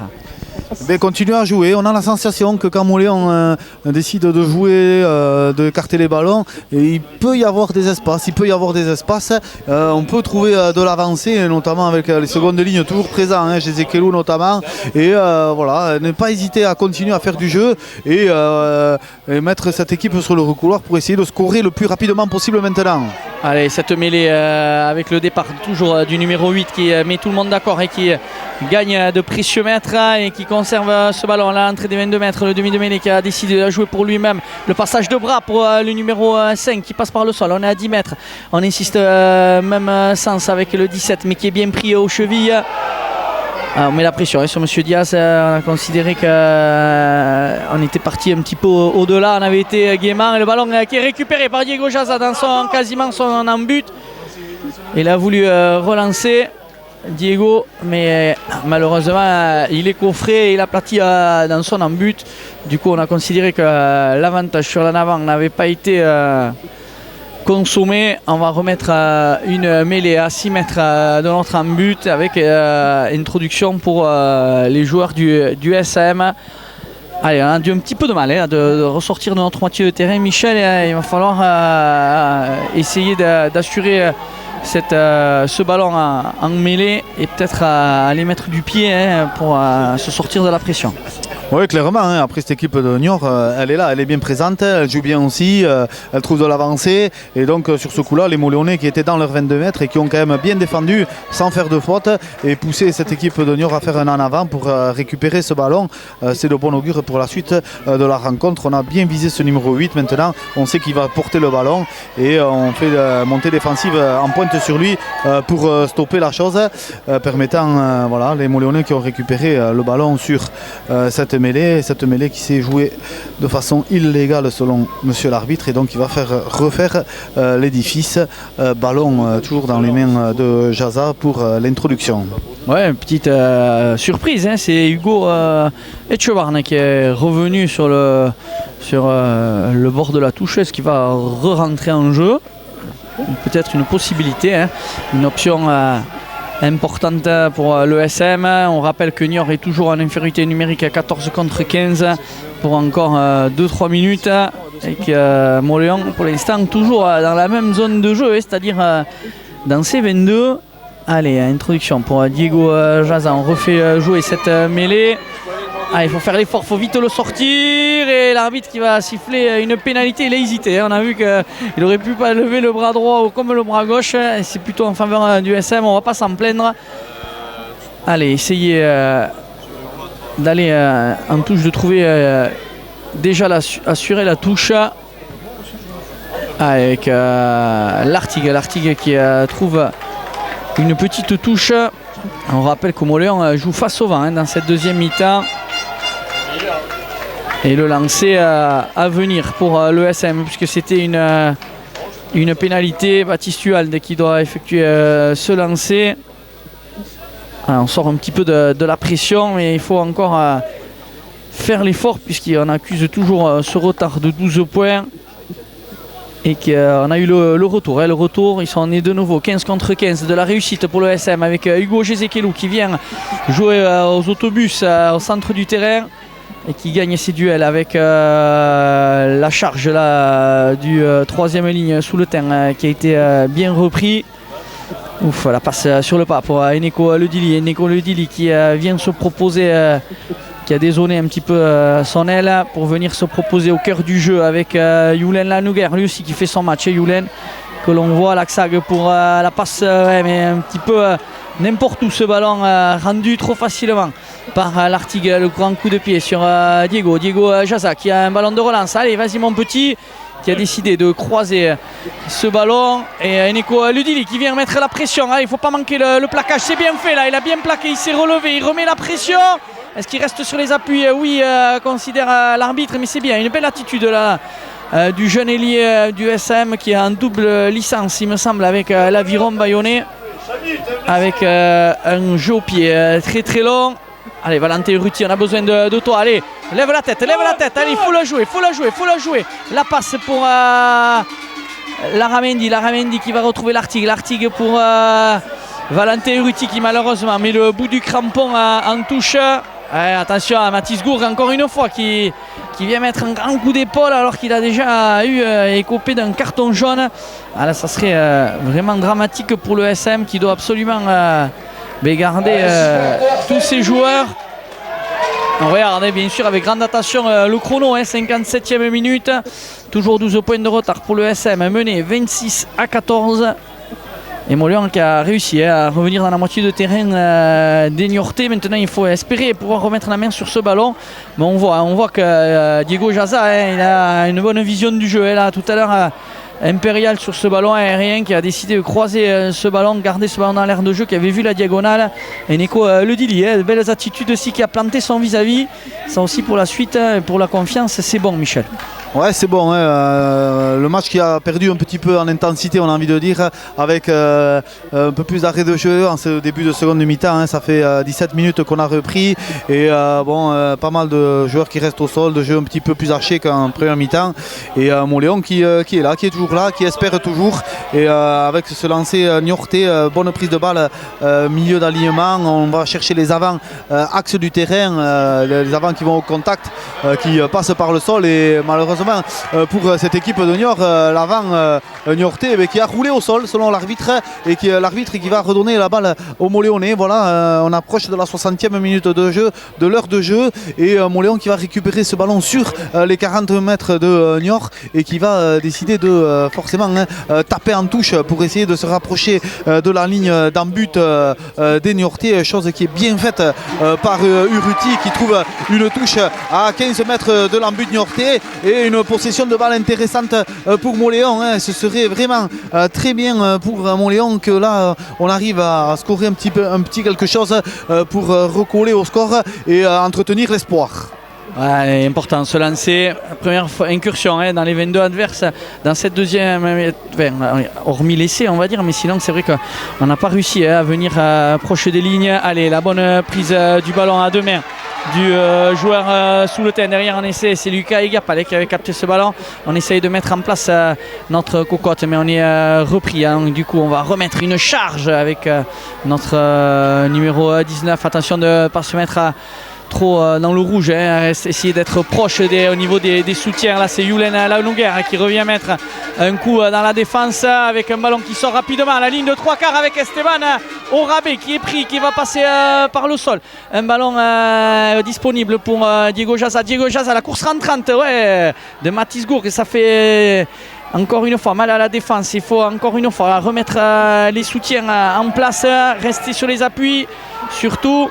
Continuer à jouer. On a la sensation que quand Moléon décide de jouer, de écarter les ballons, et il peut y avoir des espaces. On peut trouver de l'avancée, notamment avec les secondes lignes toujours présents, chez Zekelou notamment. Et voilà, ne pas hésiter à continuer à faire du jeu et mettre cette équipe sur le recouloir pour essayer de scorer le plus rapidement possible maintenant. Allez, cette mêlée avec le départ toujours du numéro 8 qui met tout le monde d'accord et qui gagne de précieux mètres et qui conserve ce ballon à l'entrée des 22 mètres. Le demi de mêlée qui a décidé de jouer pour lui-même. Le passage de bras pour le numéro 5 qui passe par le sol. On est à 10 mètres. On insiste même sens avec le 17 mais qui est bien pris aux chevilles. On met la pression sur Monsieur Diaz. On a considéré qu'on était parti un petit peu au-delà. On avait été gaiement. Et le ballon qui est récupéré par Diego Jaza dans quasiment son en but. Il a voulu relancer Diego, mais malheureusement il est coffré et il a aplati dans son en but. Du coup on a considéré que l'avantage sur l'en avant n'avait pas été consommé. On va remettre une mêlée à 6 mètres de notre en but avec introduction pour les joueurs du SM. Allez, on a eu un petit peu de mal de ressortir de notre moitié de terrain. Michel, il va falloir essayer d'assurer ce ballon en mêlée et peut-être aller mettre du pied pour se sortir de la pression. Oui, clairement, après cette équipe de Niort, elle est là, elle est bien présente, elle joue bien aussi, elle trouve de l'avancée. Et donc sur ce coup-là, les Moléonais qui étaient dans leurs 22 mètres et qui ont quand même bien défendu sans faire de faute et poussé cette équipe de Niort à faire un en avant pour récupérer ce ballon. C'est de bon augure pour la suite de la rencontre. On a bien visé ce numéro 8 maintenant, on sait qu'il va porter le ballon et on fait montée défensive en pointe sur lui pour stopper la chose, permettant voilà, les Moléonais qui ont récupéré le ballon sur cette mêlée qui s'est jouée de façon illégale selon monsieur l'arbitre, et donc il va refaire l'édifice. Ballon toujours dans les mains de Jaza pour l'introduction. Ouais, une petite surprise, c'est Hugo Etchevarne qui est revenu sur le bord de la touche. Est-ce qu'il va re-rentrer en jeu? Peut-être une possibilité, une option importante pour l'ESM. On rappelle que Niort est toujours en infériorité numérique à 14 contre 15 pour encore 2-3 minutes. avec Moléon pour l'instant toujours dans la même zone de jeu, c'est-à-dire dans ces 22. Allez, introduction pour Diego Jaza, on refait jouer cette mêlée. Ah, il faut faire l'effort, il faut vite le sortir et l'arbitre qui va siffler une pénalité, il a hésité. On a vu qu'il aurait pu pas lever le bras droit ou comme le bras gauche. C'est plutôt en faveur du SM, on va pas s'en plaindre. Allez, essayez d'aller en touche, de trouver déjà assurer la touche avec l'Artigue qui trouve une petite touche. On rappelle que Moléon joue face au vent dans cette deuxième mi-temps. Et le lancer à venir pour l'ESM, puisque c'était une pénalité. Baptiste Hualde qui doit effectuer ce lancer. Alors, on sort un petit peu de la pression, mais il faut encore faire l'effort, puisqu'on accuse toujours ce retard de 12 points. Et qu'on a eu le retour. Le retour, ils sont nés de nouveau 15 contre 15 de la réussite pour le SM avec Hugo Gézékelou qui vient jouer aux autobus au centre du terrain et qui gagne ses duels avec la charge là, du troisième ligne sous le terrain qui a été bien repris. Ouf, la passe sur le pas pour Eneko Ledili. Eneko Ledili qui vient se proposer, qui a dézonné un petit peu son aile pour venir se proposer au cœur du jeu avec Youlen Lanouguer, lui aussi qui fait son match. Youlen que l'on voit à l'Axag pour la passe, mais un petit peu n'importe où ce ballon rendu trop facilement par l'Artigue. Le grand coup de pied sur Diego Jaza qui a un ballon de relance. Allez, vas-y mon petit, qui a décidé de croiser ce ballon, et Eneko Ludili qui vient mettre la pression. Il ne faut pas manquer le plaquage, c'est bien fait là, il a bien plaqué, il s'est relevé, il remet la pression. Est-ce qu'il reste sur les appuis? Oui, considère l'arbitre, mais c'est bien, une belle attitude là du jeune ailier du SM qui a en double licence, il me semble, avec l'Aviron Bayonnais, avec un jeu au pied très très long. Allez, Valentin Urruti, on a besoin de toi. Allez, lève la tête. Allez, il faut la jouer. La passe pour Laramendi qui va retrouver l'Artigue pour Valentin Urruti qui malheureusement met le bout du crampon en touche. Attention à Mathis Gourg encore une fois qui vient mettre un grand coup d'épaule alors qu'il a déjà eu écopé d'un carton jaune. Là, ça serait vraiment dramatique pour le SM qui doit absolument garder tous ses joueurs. On regarde bien sûr avec grande attention le chrono, 57e minute, toujours 12 points de retard pour le SM, mené 26-14. Et Moléon qui a réussi à revenir dans la moitié de terrain d'Eniorté. Maintenant il faut espérer pouvoir remettre la main sur ce ballon. Mais on voit que Diego Jaza il a une bonne vision du jeu. Là, tout à l'heure Impérial sur ce ballon aérien qui a décidé de croiser ce ballon, garder ce ballon dans l'air de jeu, qui avait vu la diagonale. Et Eneko Ledili, belles attitudes aussi, qui a planté son vis-à-vis. Ça aussi pour la suite, pour la confiance, c'est bon Michel. Ouais, c'est bon, le match qui a perdu un petit peu en intensité, on a envie de dire, avec un peu plus d'arrêt de jeu en ce début de seconde mi-temps. Ça fait 17 minutes qu'on a repris et pas mal de joueurs qui restent au sol, de jeu un petit peu plus haché qu'en première mi-temps. Et Moléon qui est là, qui est toujours là, qui espère toujours. Et avec ce lancer niortais, bonne prise de balle, milieu d'alignement, on va chercher les avants, axe du terrain, les avants qui vont au contact, qui passent par le sol. Et malheureusement pour cette équipe de Niort, l'avant niortais qui a roulé au sol selon l'arbitre, et l'arbitre qui va redonner la balle au Moléonais. Voilà, on approche de la 60e minute de jeu, de l'heure de jeu, et Moléon qui va récupérer ce ballon sur les 40 mètres de Niort et qui va décider de forcément taper en touche pour essayer de se rapprocher de la ligne d'en but des Niortais, chose qui est bien faite par Urruti qui trouve une touche à 15 mètres de l'embut niortais et une possession de balle intéressante pour Moléon. Ce serait vraiment très bien pour Moléon que là on arrive à scorer un petit quelque chose pour recoller au score et entretenir l'espoir. Ouais, important ce lancer, première incursion dans les 22 adverses dans cette deuxième, hormis l'essai on va dire, mais sinon c'est vrai qu'on n'a pas réussi à venir proche des lignes. Allez, la bonne prise du ballon à deux mains du joueur sous le terrain. Derrière en essai, c'est Lucas Egapale qui avait capté ce ballon. On essaye de mettre en place notre cocotte, mais on est repris. Du coup on va remettre une charge avec notre numéro 19. Attention de ne pas se mettre trop dans le rouge, essayer d'être proche au niveau des soutiens. Là c'est Youlen Launouguer qui revient mettre un coup dans la défense avec un ballon qui sort rapidement à la ligne de 3/4 avec Esteban Orabé qui est pris, qui va passer par le sol. Un ballon disponible pour Diego Jaza. Diego Jaza, la course rentrante de Mathis Gourg, et ça fait encore une fois mal à la défense. Il faut encore une fois remettre les soutiens en place, rester sur les appuis, surtout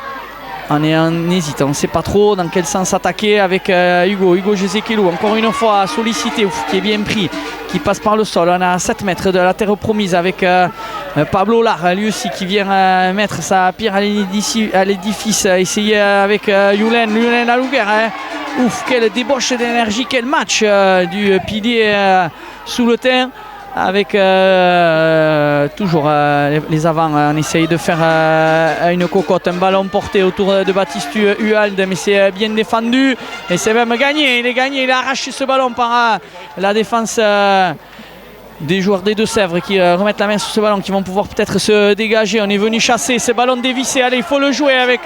on hésite, on ne sait pas trop dans quel sens attaquer avec Hugo Jezekelou, encore une fois sollicité, qui est bien pris, qui passe par le sol. On est à 7 mètres de la terre promise avec Pablo Lar, lui aussi qui vient mettre sa pierre à l'édifice, essayer avec Youlen Launouguer. Ouf, quelle débauche d'énergie, quel match du pilier sous le terrain. Avec toujours les avants, on essaye de faire une cocotte, un ballon porté autour de Baptiste Huald, mais c'est bien défendu et c'est même gagné. Il est gagné, il a arraché ce ballon par la défense des joueurs des Deux-Sèvres qui remettent la main sur ce ballon, qui vont pouvoir peut-être se dégager. On est venu chasser ce ballon dévissé. Allez, il faut le jouer avec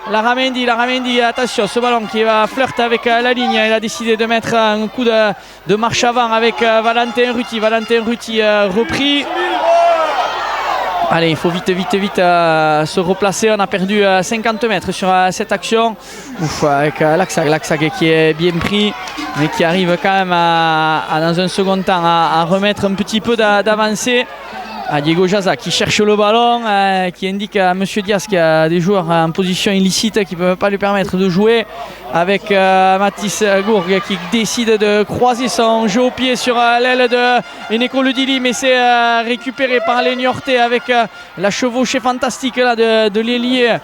Laramendi, attention, ce ballon qui va flirter avec la ligne. Il a décidé de mettre un coup de marche avant avec Valentin Ruti repris. Allez, il faut vite se replacer. On a perdu 50 mètres sur cette action. Ouf, avec Laxag qui est bien pris, mais qui arrive quand même dans un second temps à remettre un petit peu d'avancée. À Diego Jaza qui cherche le ballon, qui indique à M. Diaz qu'il y a des joueurs en position illicite qui ne peuvent pas lui permettre de jouer, avec Mathis Gourg qui décide de croiser son jeu au pied sur l'aile de Eneko Ledili, mais c'est récupéré par les Niortais avec la chevauchée fantastique là, de l'ailier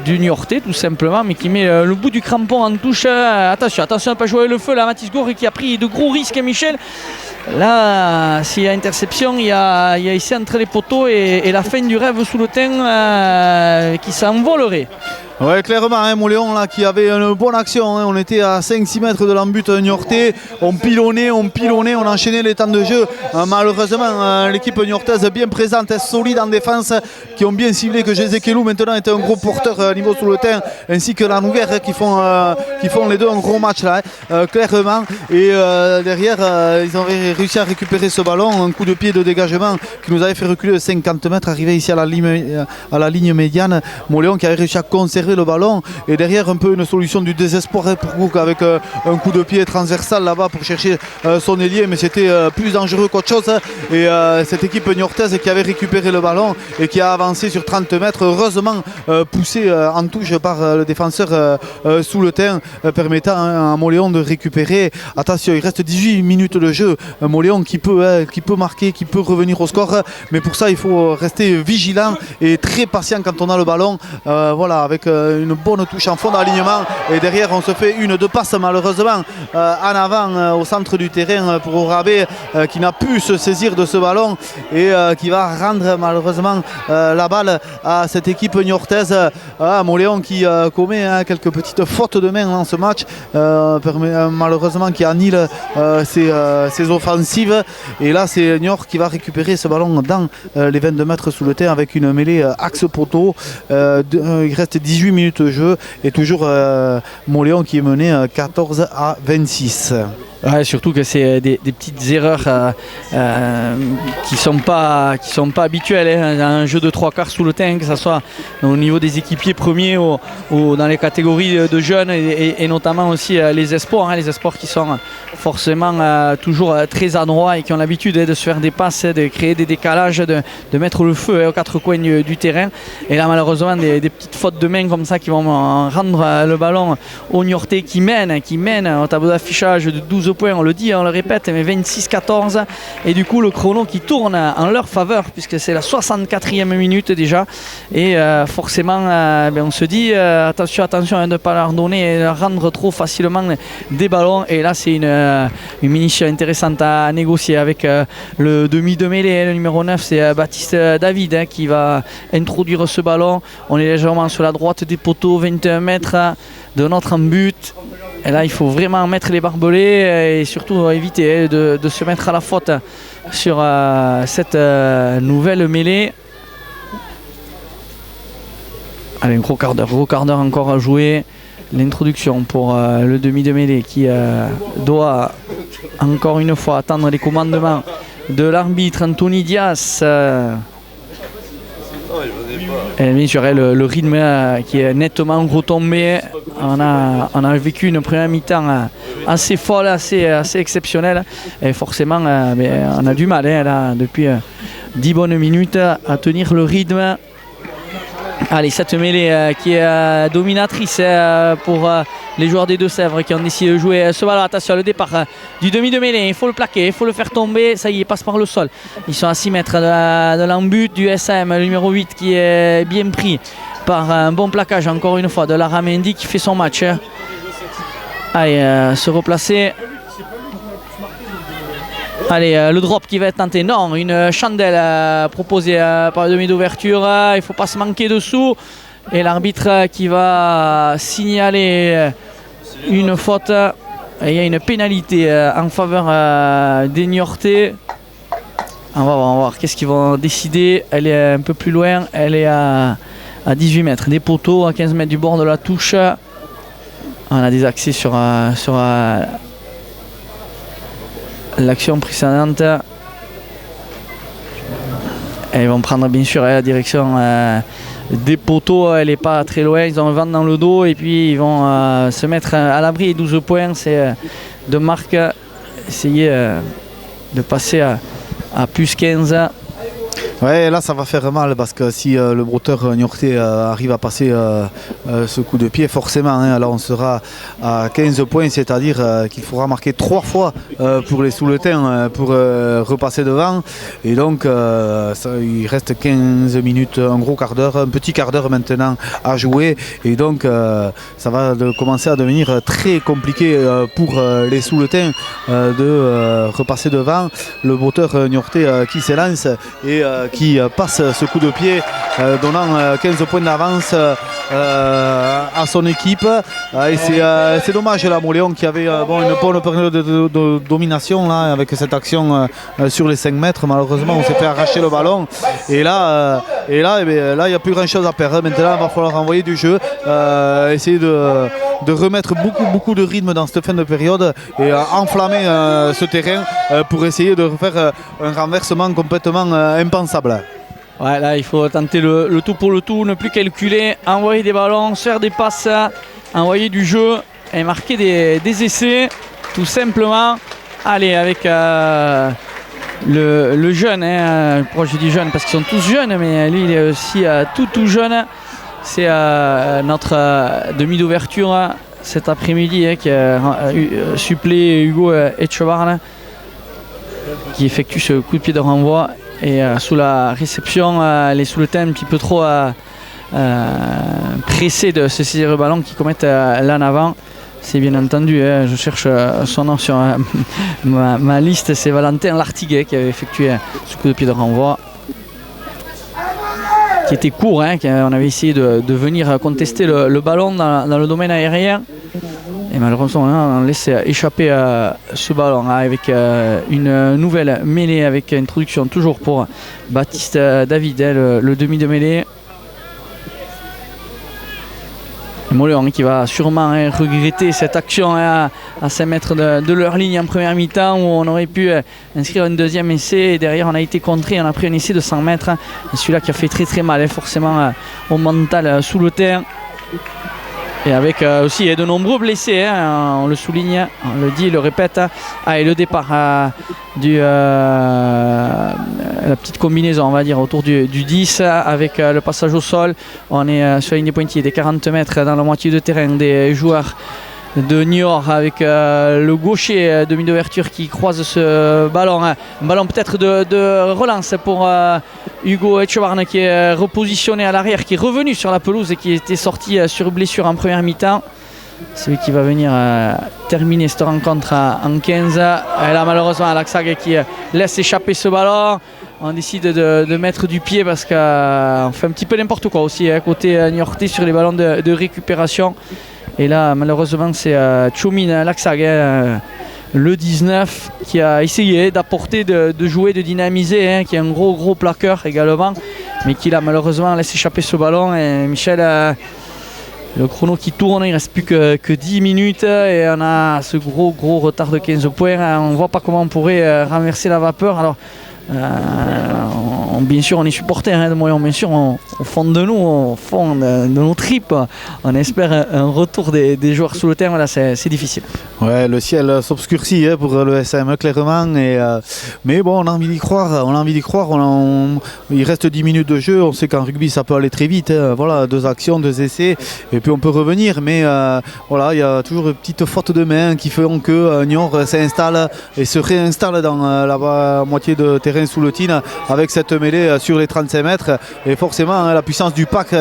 du Niortais tout simplement, mais qui met le bout du crampon en touche. Attention à ne pas jouer le feu là, Mathis Gourg qui a pris de gros risques, Michel. Là, s'il y a interception, il y a ici entre les poteaux et la fin du rêve sous le teint qui s'envolerait. Ouais, clairement, Moléon là qui avait une bonne action, on était à 5-6 mètres de l'embut niortais, on pilonnait, on enchaînait les temps de jeu. Malheureusement, l'équipe niortaise bien présente, solide en défense, qui ont bien ciblé que Jezekelou maintenant est un gros porteur niveau sous le terrain, ainsi que Launouguer qui font les deux un gros match là, clairement. Et derrière, ils ont réussi à récupérer ce ballon, un coup de pied de dégagement qui nous avait fait reculer de 50 mètres, arrivé ici à la ligne médiane. Moléon qui avait réussi à conserver le ballon, et derrière un peu une solution du désespoir pour Gouk avec un coup de pied transversal là-bas pour chercher son ailier, mais c'était plus dangereux qu'autre chose, et cette équipe niortaise qui avait récupéré le ballon et qui a avancé sur 30 mètres, heureusement poussé en touche par le défenseur sous le terrain, permettant à Moléon de récupérer. Attention, il reste 18 minutes de jeu, Moléon qui peut marquer, qui peut revenir au score, mais pour ça il faut rester vigilant et très patient quand on a le ballon, voilà, avec une bonne touche en fond d'alignement, et derrière on se fait deux passes malheureusement en avant au centre du terrain pour Orabé qui n'a pu se saisir de ce ballon et qui va rendre malheureusement la balle à cette équipe niortaise. Moléon qui commet quelques petites fautes de main dans ce match, malheureusement qui annule ses offensives, et là c'est Niort qui va récupérer ce ballon dans les 22 mètres sous le terrain avec une mêlée axe poteau. Il reste 18 minutes de jeu et toujours Moléon qui est mené 14-26. Ouais, surtout que c'est des petites erreurs qui sont pas habituelles dans un jeu de 3/4 sous le terrain, que ce soit au niveau des équipiers premiers ou dans les catégories de jeunes et notamment aussi les espoirs, les espoirs qui sont forcément toujours très adroits et qui ont l'habitude de se faire des passes, de créer des décalages, de mettre le feu aux quatre coins du terrain. Et là malheureusement des petites fautes de main comme ça qui vont rendre le ballon aux Niortais qui mènent au tableau d'affichage de 12 points, on le dit, on le répète, mais 26-14, et du coup le chrono qui tourne en leur faveur puisque c'est la 64e minute déjà, et forcément on se dit attention de ne pas leur donner et leur rendre trop facilement des ballons, et là c'est une munition intéressante à négocier avec le demi de mêlée, le numéro 9 c'est Baptiste David qui va introduire ce ballon. On est légèrement sur la droite des poteaux, 21 mètres de notre but. Et là, il faut vraiment mettre les barbelés et surtout éviter de se mettre à la faute sur cette nouvelle mêlée. Allez, un gros quart d'heure encore à jouer. L'introduction pour le demi de mêlée qui doit encore une fois attendre les commandements de l'arbitre Anthony Dias. Et bien sûr, le rythme qui est nettement retombé. On a vécu une première mi-temps assez folle, assez exceptionnelle. Et forcément, on a du mal là, depuis 10 bonnes minutes à tenir le rythme. Allez, cette mêlée qui est dominatrice pour les joueurs des Deux-Sèvres qui ont décidé de jouer ce ballon. Attention, le départ du demi de mêlée, il faut le plaquer, il faut le faire tomber. Ça y est, il passe par le sol. Ils sont à 6 mètres de l'embut du SM, le numéro 8 qui est bien pris par un bon plaquage encore une fois de Lara Mendy qui fait son match. Allez, se replacer. Allez, le drop qui va être tenté. Non, une chandelle proposée par le demi d'ouverture. Il ne faut pas se manquer dessous. Et l'arbitre qui va signaler une faute. Et il y a une pénalité en faveur des Niortais. On va voir qu'est-ce qu'ils vont décider. Elle est un peu plus loin. Elle est à 18 mètres des poteaux, à 15 mètres du bord de la touche. On a des accès sur l'action précédente. Et ils vont prendre bien sûr la direction des poteaux. Elle n'est pas très loin, ils ont un vent dans le dos et puis ils vont se mettre à l'abri. 12 points, c'est de marque. Essayer de passer à plus 15. Ouais, là ça va faire mal parce que si le brouteur niortais arrive à passer ce coup de pied, forcément, là on sera à 15 points, c'est-à-dire qu'il faudra marquer 3 fois pour les Souletins pour repasser devant. Et donc il reste 15 minutes, un gros quart d'heure, un petit quart d'heure maintenant à jouer. Et donc ça va commencer à devenir très compliqué pour les Souletins de repasser devant. Le brouteur niortais qui s'élance et qui passe ce coup de pied donnant 15 points d'avance à son équipe. Et c'est dommage là, Mauléon qui avait une bonne période de domination là, avec cette action sur les 5 mètres. Malheureusement on s'est fait arracher le ballon et là il n'y a plus grand chose à perdre. Maintenant il va falloir envoyer du jeu, essayer de remettre beaucoup de rythme dans cette fin de période et enflammer ce terrain pour essayer de faire un renversement complètement impensable. Ouais, là il faut tenter le tout pour le tout, ne plus calculer, envoyer des ballons, faire des passes, envoyer du jeu et marquer des essais tout simplement. Allez, avec le jeune, pourquoi je dis jeune parce qu'ils sont tous jeunes, mais lui il est aussi tout jeune. C'est notre demi d'ouverture cet après-midi qui a supplé Hugo Etchebarne qui effectue ce coup de pied de renvoi. Et sous la réception, les Souletins un petit peu trop pressés de se saisir le ballon qui commettent là en avant. C'est bien entendu, je cherche son nom sur ma liste, c'est Valentin Lartiguet qui avait effectué ce coup de pied de renvoi. Qui était court, on avait essayé de venir contester le ballon dans le domaine aérien. Et malheureusement, on laisse échapper ce ballon avec une nouvelle mêlée avec introduction toujours pour Baptiste David, le demi de mêlée. Mauléon qui va sûrement regretter cette action à 5 mètres de leur ligne en première mi-temps où on aurait pu inscrire un deuxième essai et derrière on a été contré, on a pris un essai de 100 mètres. Celui-là qui a fait très mal forcément au mental sous le terrain. Et avec aussi de nombreux blessés, on le souligne, on le dit, le répète. Et le départ la petite combinaison, on va dire, autour du 10 avec le passage au sol. On est sur la ligne des pointillés des 40 mètres dans la moitié de terrain des joueurs de Niort avec le gaucher demi d'ouverture qui croise ce ballon. Un ballon peut-être de relance pour Hugo Etchebarne qui est repositionné à l'arrière, qui est revenu sur la pelouse et qui était sorti sur blessure en première mi-temps. C'est lui qui va venir terminer cette rencontre en 15. Et là malheureusement Laxag qui laisse échapper ce ballon. On décide de mettre du pied parce qu'on fait un petit peu n'importe quoi aussi côté niortais sur les ballons de récupération. Et là malheureusement c'est Tchoumine Laxag, le 19, qui a essayé d'apporter, de jouer, de dynamiser, qui est un gros plaqueur également. mais qui là malheureusement laisse échapper ce ballon. Et Michel, le chrono qui tourne, il ne reste plus que 10 minutes et on a ce gros retard de 15 points. On ne voit pas comment on pourrait renverser la vapeur. Alors, bien sûr on est supporter de Molion, bien sûr au fond de nous, au fond de nos tripes, on espère un retour des joueurs sous le terrain. Là c'est difficile. Ouais, le ciel s'obscurcit pour le SM clairement, mais bon, on a envie d'y croire, il reste 10 minutes de jeu, on sait qu'en rugby ça peut aller très vite, voilà, 2 actions, 2 essais et puis on peut revenir, mais voilà, il y a toujours une petite faute de main qui font que Niort s'installe et se réinstalle dans la moitié de terrain sous le tin avec cette mêlée sur les 35 mètres et forcément la puissance du pack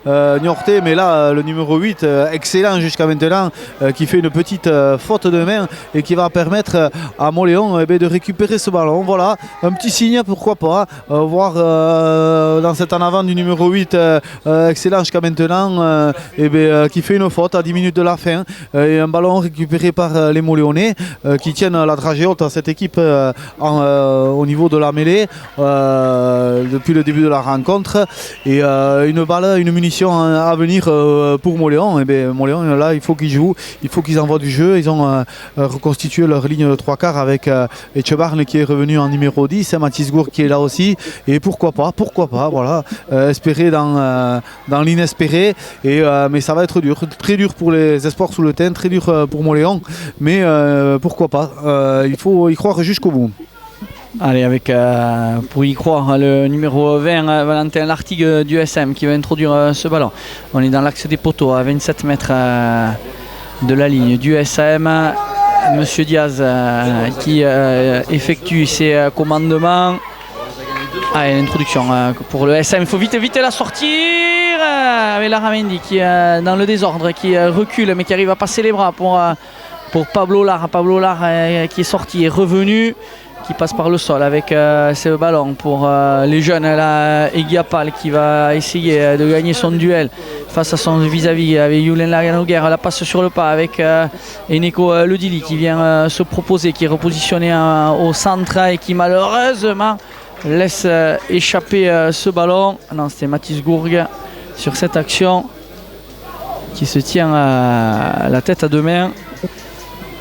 niortais, mais là le numéro 8 excellent jusqu'à maintenant qui fait une petite faute de main et qui va permettre à Mauléon de récupérer ce ballon. Voilà, un petit signe, pourquoi pas voir dans cet en avant du numéro 8 excellent jusqu'à maintenant qui fait une faute à 10 minutes de la fin et un ballon récupéré par les Mauléonais qui tiennent la dragée haute à cette équipe au niveau de la mêlée depuis le début de la rencontre et une balle, une munition à venir pour Mauléon. Mauléon là il faut qu'ils jouent, il faut qu'ils envoient du jeu. Ils ont reconstitué leur ligne de 3/4 avec Etchebarne qui est revenu en numéro 10, Mathis Gour qui est là aussi et pourquoi pas voilà, espérer dans l'inespéré mais ça va être dur, très dur pour les espoirs sous le terrain, très dur pour Mauléon, mais pourquoi pas, il faut y croire jusqu'au bout. Allez, avec pour y croire le numéro 20 Valentin Lartigue du SM qui va introduire ce ballon. On est dans l'axe des poteaux à 27 mètres de la ligne du SM. Monsieur Diaz qui effectue ses commandements. Allez, l'introduction pour le SM, il faut vite la sortir avec Laramendi qui est dans le désordre, qui recule mais qui arrive à passer les bras pour Pablo Lar. Pablo Lar qui est sorti et revenu, qui passe par le sol avec ce ballon pour les jeunes. Là, Eguiapal qui va essayer de gagner son duel face à son vis-à-vis avec Yulen Laganoguer. La passe sur le pas avec Eneko Ledili qui vient se proposer, qui est repositionné au centre et qui malheureusement laisse échapper ce ballon. Non, c'était Mathis Gourgue sur cette action qui se tient la tête à 2 mains.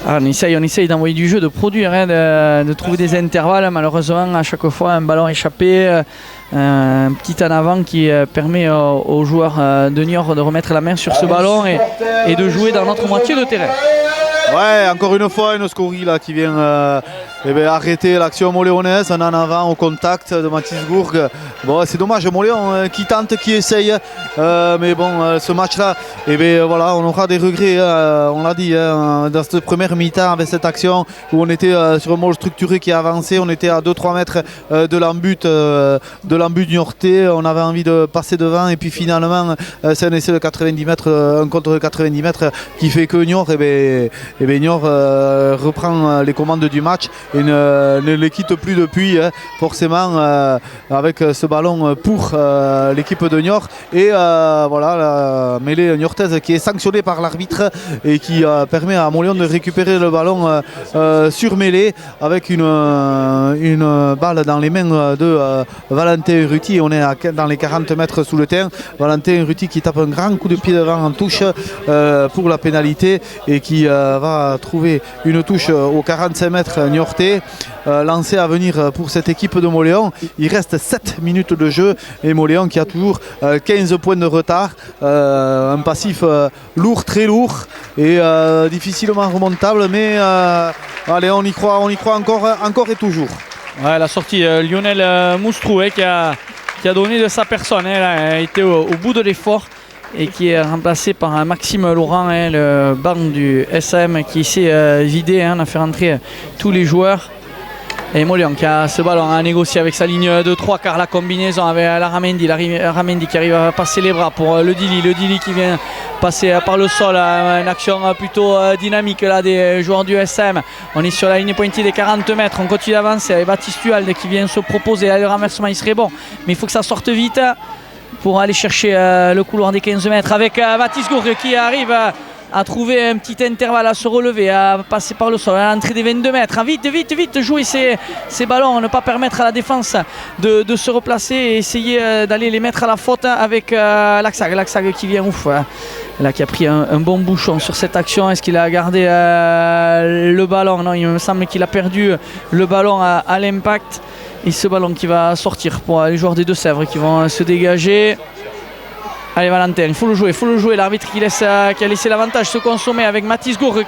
On essaye d'envoyer du jeu, de produire, de trouver des intervalles. Malheureusement, à chaque fois, un ballon échappé, un petit en avant qui permet aux joueurs de Niort de remettre la main sur ce ballon et de jouer dans notre moitié de terrain. Ouais, encore une fois, une Scori là qui vient arrêter l'action moléonaise. On est en avant au contact de Mathis Gourgue. Bon, c'est dommage, Mauléon qui tente, qui essaye. Mais bon, ce match-là, voilà, on aura des regrets. On l'a dit, dans cette première mi-temps avec cette action où on était sur un mot structuré qui avançait. On était à 2-3 mètres de l'embut niortais. On avait envie de passer devant. Et puis finalement, c'est un essai de 90 mètres, un contre de 90 mètres qui fait que Niort, Niort reprend les commandes du match et ne les quitte plus depuis, forcément avec ce ballon pour l'équipe de Niort et voilà la mêlée niortaise qui est sanctionnée par l'arbitre et qui permet à Mauléon de récupérer le ballon sur mêlée avec une balle dans les mains de Valentin Urruti. On est dans les 40 mètres sous le terrain. Valentin Urruti qui tape un grand coup de pied devant en touche pour la pénalité et qui va trouver une touche aux 45 mètres niortais, lancé à venir pour cette équipe de Mauléon. Il reste 7 minutes de jeu et Mauléon qui a toujours 15 points de retard, un passif lourd, très lourd et difficilement remontable, mais allez, on y croit encore et toujours. Ouais, la sortie Lionel Moustrou qui a donné de sa personne, elle a été au bout de l'effort et qui est remplacé par Maxime Laurent, le banc du SM qui s'est vidé, on a fait rentrer tous les joueurs. Et Mauléon qui a ce ballon à négocier avec sa ligne de 3 car la combinaison avec Laramendi qui arrive à passer les bras pour Ledili qui vient passer par le sol, une action plutôt dynamique là des joueurs du SM. On est sur la ligne pointée des 40 mètres, on continue d'avancer avec Baptiste Hualde qui vient se proposer. Le renversement il serait bon, mais il faut que ça sorte vite pour aller chercher le couloir des 15 mètres avec Mathis Gourgue qui arrive à trouver un petit intervalle, à se relever, à passer par le sol, à l'entrée des 22 mètres. Vite, jouer ces ballons, ne pas permettre à la défense de se replacer et essayer d'aller les mettre à la faute avec Laxag qui vient là qui a pris un bon bouchon sur cette action. Est-ce qu'il a gardé le ballon? Non, il me semble qu'il a perdu le ballon à l'impact. Et ce ballon qui va sortir pour les joueurs des Deux-Sèvres qui vont se dégager. Allez Valentin, il faut le jouer. L'arbitre qui a laissé l'avantage se consommer avec Mathis Gourg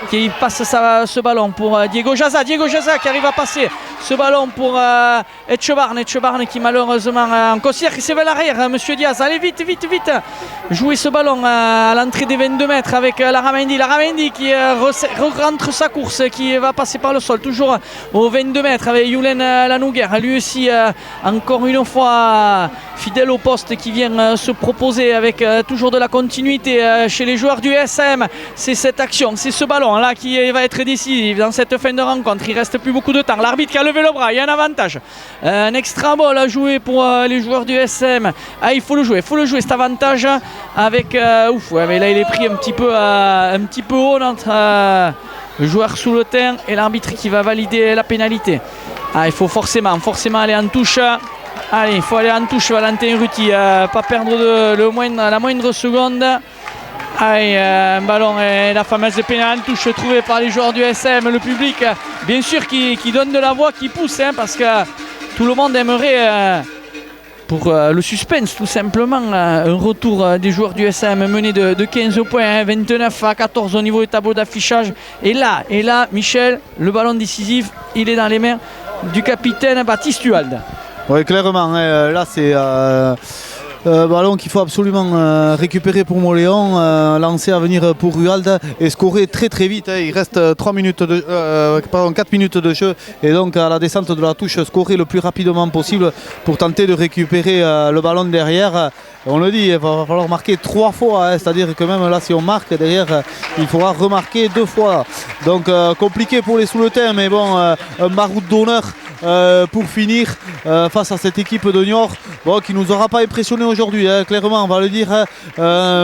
qui passe ce ballon pour Diego Jaza qui arrive à passer ce ballon pour Etchebarne qui malheureusement on considère que c'est vers l'arrière, Monsieur Diaz. Allez vite, jouer ce ballon à l'entrée des 22 mètres avec Laramendi qui rentre sa course, qui va passer par le sol, toujours aux 22 mètres avec Youlen Lanouguer, lui aussi encore une fois fidèle au poste, qui vient se proposer avec toujours de la continuité chez les joueurs du SM. C'est cette action, c'est ce ballon là qui va être décisif dans cette fin de rencontre. Il reste plus beaucoup de temps, l'arbitre qui a levé le bras, il y a un avantage, un extra ball à jouer pour les joueurs du SM. Il faut le jouer cet avantage avec mais là il est pris un petit peu haut notre joueur sous le terrain, et l'arbitre qui va valider la pénalité. Il faut forcément aller en touche. Allez, il faut aller en touche, Valentin Urruti, pas perdre la moindre seconde. Allez, un ballon et la fameuse pénale en touche trouvée par les joueurs du SM. Le public, bien sûr, qui donne de la voix, qui pousse, parce que tout le monde aimerait, pour le suspense tout simplement, un retour des joueurs du SM mené de 15 points, 29-14 au niveau du tableau d'affichage. Et là, Michel, le ballon décisif, il est dans les mains du capitaine Baptiste Huald. Oui, clairement, là c'est ballon qu'il faut absolument récupérer pour Mauléon, lancer à venir pour Huald et scorer très très vite. Il reste 4 minutes de jeu, et donc à la descente de la touche, scorer le plus rapidement possible pour tenter de récupérer le ballon derrière. On le dit, il va falloir marquer 3 fois, c'est-à-dire que même là, si on marque derrière, il faudra remarquer 2 fois. Donc compliqué pour les sous-le-terrain, mais bon, un baroud d'honneur pour finir face à cette équipe de Niort, qui nous aura pas impressionné aujourd'hui, clairement, on va le dire.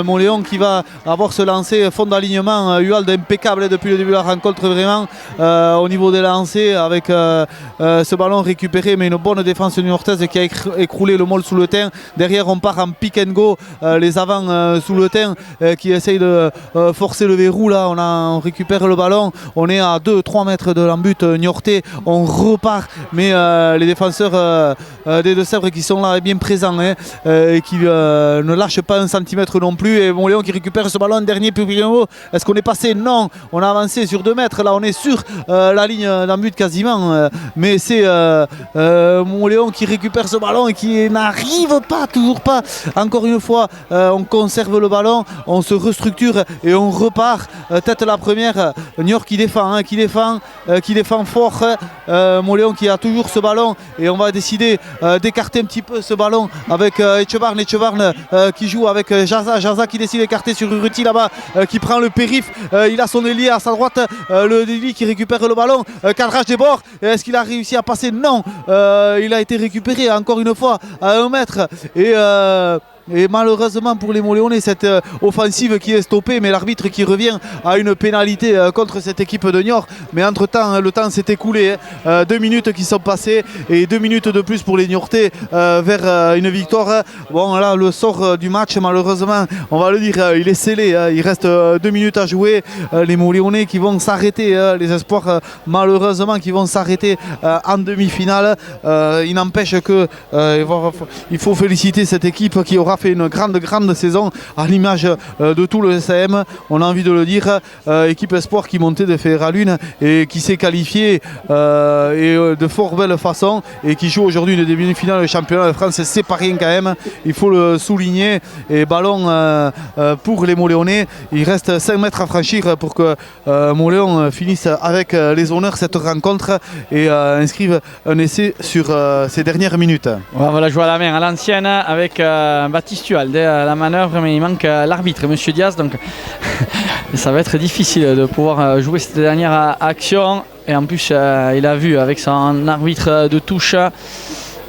Mauléon qui va avoir ce lancer fond d'alignement, Huald impeccable depuis le début de la rencontre, vraiment au niveau des lancers, avec ce ballon récupéré, mais une bonne défense niortaise qui a écroulé le Maule sous le terrain. Derrière, on part en pick and go, les avants sous le terrain qui essayent de forcer le verrou. Là on récupère le ballon, on est à 2-3 mètres de l'embut niortais, on repart, mais les défenseurs des Deux-Sèvres qui sont là bien présents, et qui ne lâchent pas un centimètre non plus. Et Mauléon qui récupère ce ballon, dernier Pupillon. Est-ce qu'on est passé? Non, on a avancé sur 2 mètres, là on est sur la ligne d'embut quasiment, mais c'est Mauléon qui récupère ce ballon et qui n'arrive toujours pas. Encore une fois, on conserve le ballon, on se restructure et on repart tête la première. Niort qui défend fort. Mauléon qui a toujours ce ballon, et on va décider d'écarter un petit peu ce ballon avec Etchebarne qui joue avec Jaza qui décide d'écarter sur Urruti là-bas, qui prend le périph', il a son ailier à sa droite, le délit qui récupère le ballon, cadrage des bords. Est-ce qu'il a réussi à passer? Non, il a été récupéré encore une fois à 1 mètre, et malheureusement pour les Mauléonais, cette offensive qui est stoppée, mais l'arbitre qui revient à une pénalité contre cette équipe de Niort. Mais entre-temps, le temps s'est écoulé, 2 minutes qui sont passées, et 2 minutes de plus pour les Niortais vers une victoire. Bon, là, le sort du match, malheureusement, on va le dire, il est scellé, il reste 2 minutes à jouer. Les Mauléonais qui vont s'arrêter, les espoirs malheureusement qui vont s'arrêter en demi-finale. Il n'empêche que il faut féliciter cette équipe qui aura fait une grande saison, à l'image de tout le SM, on a envie de le dire. Équipe espoir qui montait de fer à lune et qui s'est qualifiée de fort belle façon, et qui joue aujourd'hui une demi-finale du championnat de France. C'est pas rien quand même, il faut le souligner. Et ballon pour les Mauléonais, il reste 5 mètres à franchir pour que Mauléon finisse avec les honneurs cette rencontre et inscrive un essai sur ces dernières minutes. On va la jouer à la main à l'ancienne avec Baptiste Huald à la manœuvre, mais il manque l'arbitre, Monsieur Diaz, donc ça va être difficile de pouvoir jouer cette dernière action. Et en plus il a vu avec son arbitre de touche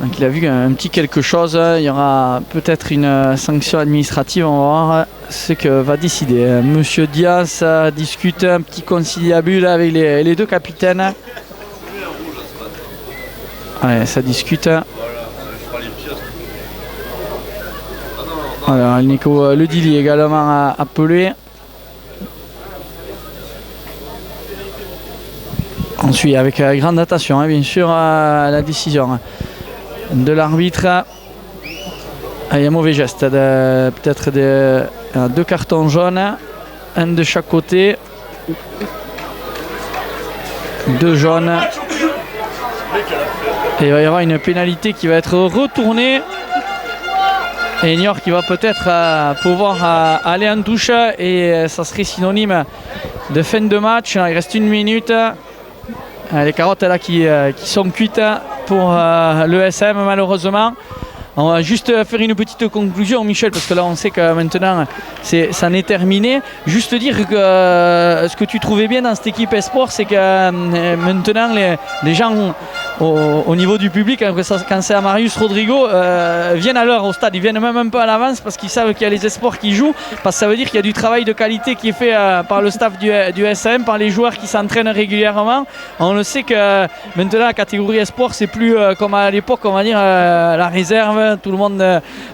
Donc il a vu un petit quelque chose, il y aura peut-être une sanction administrative, on va voir ce que va décider. Monsieur Diaz discute un petit conciliabule avec les deux capitaines. Ouais, ça discute. Alors Nico Ledilly également appelé. On suit avec grande attention, bien sûr, la décision de l'arbitre. Il y a un mauvais geste, peut-être deux cartons jaunes, un de chaque côté, deux jaunes. Et il va y avoir une pénalité qui va être retournée. Et Niort qui va peut-être pouvoir aller en touche, et ça serait synonyme de fin de match. Il reste 1 minute. Les carottes là qui sont cuites pour l'ESM malheureusement. On va juste faire une petite conclusion, Michel, parce que là on sait que maintenant ça en est terminé. Juste dire que ce que tu trouvais bien dans cette équipe Espoir, c'est que maintenant les gens au niveau du public, quand c'est à Marius Rodrigo, viennent à l'heure au stade. Ils viennent même un peu à l'avance parce qu'ils savent qu'il y a les espoirs qui jouent, parce que ça veut dire qu'il y a du travail de qualité qui est fait par le staff du SM, par les joueurs qui s'entraînent régulièrement. On le sait que maintenant la catégorie espoir, c'est plus comme à l'époque, on va dire la réserve. Tout le monde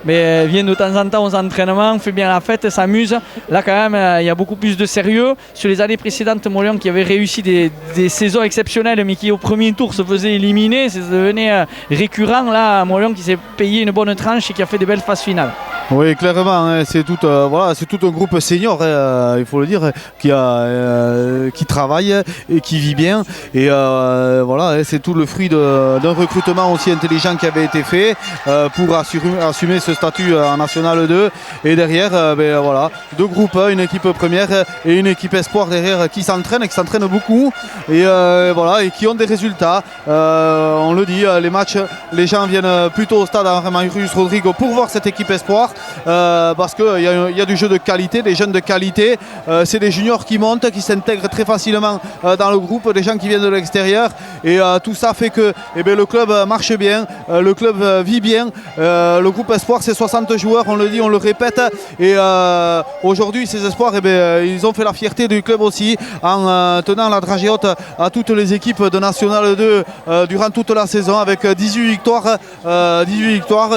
vient de temps en temps aux entraînements, fait bien la fête, s'amuse. Là quand même il y a beaucoup plus de sérieux. Sur les années précédentes, Montléon qui avait réussi des saisons exceptionnelles mais qui au premier tour se faisait éliminer, ça devenait récurrent. Là Montléon qui s'est payé une bonne tranche et qui a fait des belles phases finales. Oui, clairement, hein, c'est tout un groupe senior, il faut le dire, qui travaille et qui vit bien. Et voilà, c'est tout le fruit d'un recrutement aussi intelligent qui avait été fait pour assumer ce statut en National 2. Et derrière, voilà, deux groupes, une équipe première et une équipe espoir derrière qui s'entraînent beaucoup et voilà, et qui ont des résultats. On le dit, les matchs, les gens viennent plutôt au stade à Marius Rodrigo pour voir cette équipe espoir. Parce qu'il y a du jeu de qualité, des jeunes de qualité, c'est des juniors qui montent, qui s'intègrent très facilement dans le groupe, des gens qui viennent de l'extérieur, et tout ça fait que le club marche bien, le club vit bien. Le groupe espoir, c'est 60 joueurs, on le dit, on le répète, et aujourd'hui ces espoirs, ils ont fait la fierté du club aussi en tenant la dragée haute à toutes les équipes de National 2 durant toute la saison, avec 18 victoires,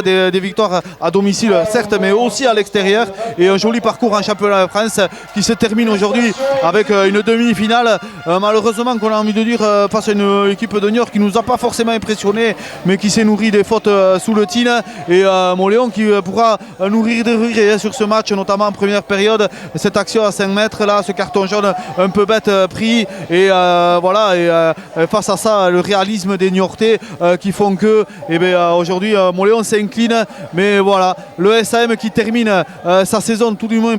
des victoires à domicile certes, mais aussi à l'extérieur, et un joli parcours en championnat de France qui se termine aujourd'hui avec une demi-finale, malheureusement qu'on a envie de dire, face à une équipe de Niort qui nous a pas forcément impressionné, mais qui s'est nourri des fautes sous le tin, et Montléon qui pourra nourrir des regrets sur ce match, notamment en première période, cette action à 5 mètres là, ce carton jaune un peu bête pris, et voilà, et face à ça le réalisme des Niortais qui font que aujourd'hui Montléon s'incline, mais voilà, le SM qui termine sa saison tout du moins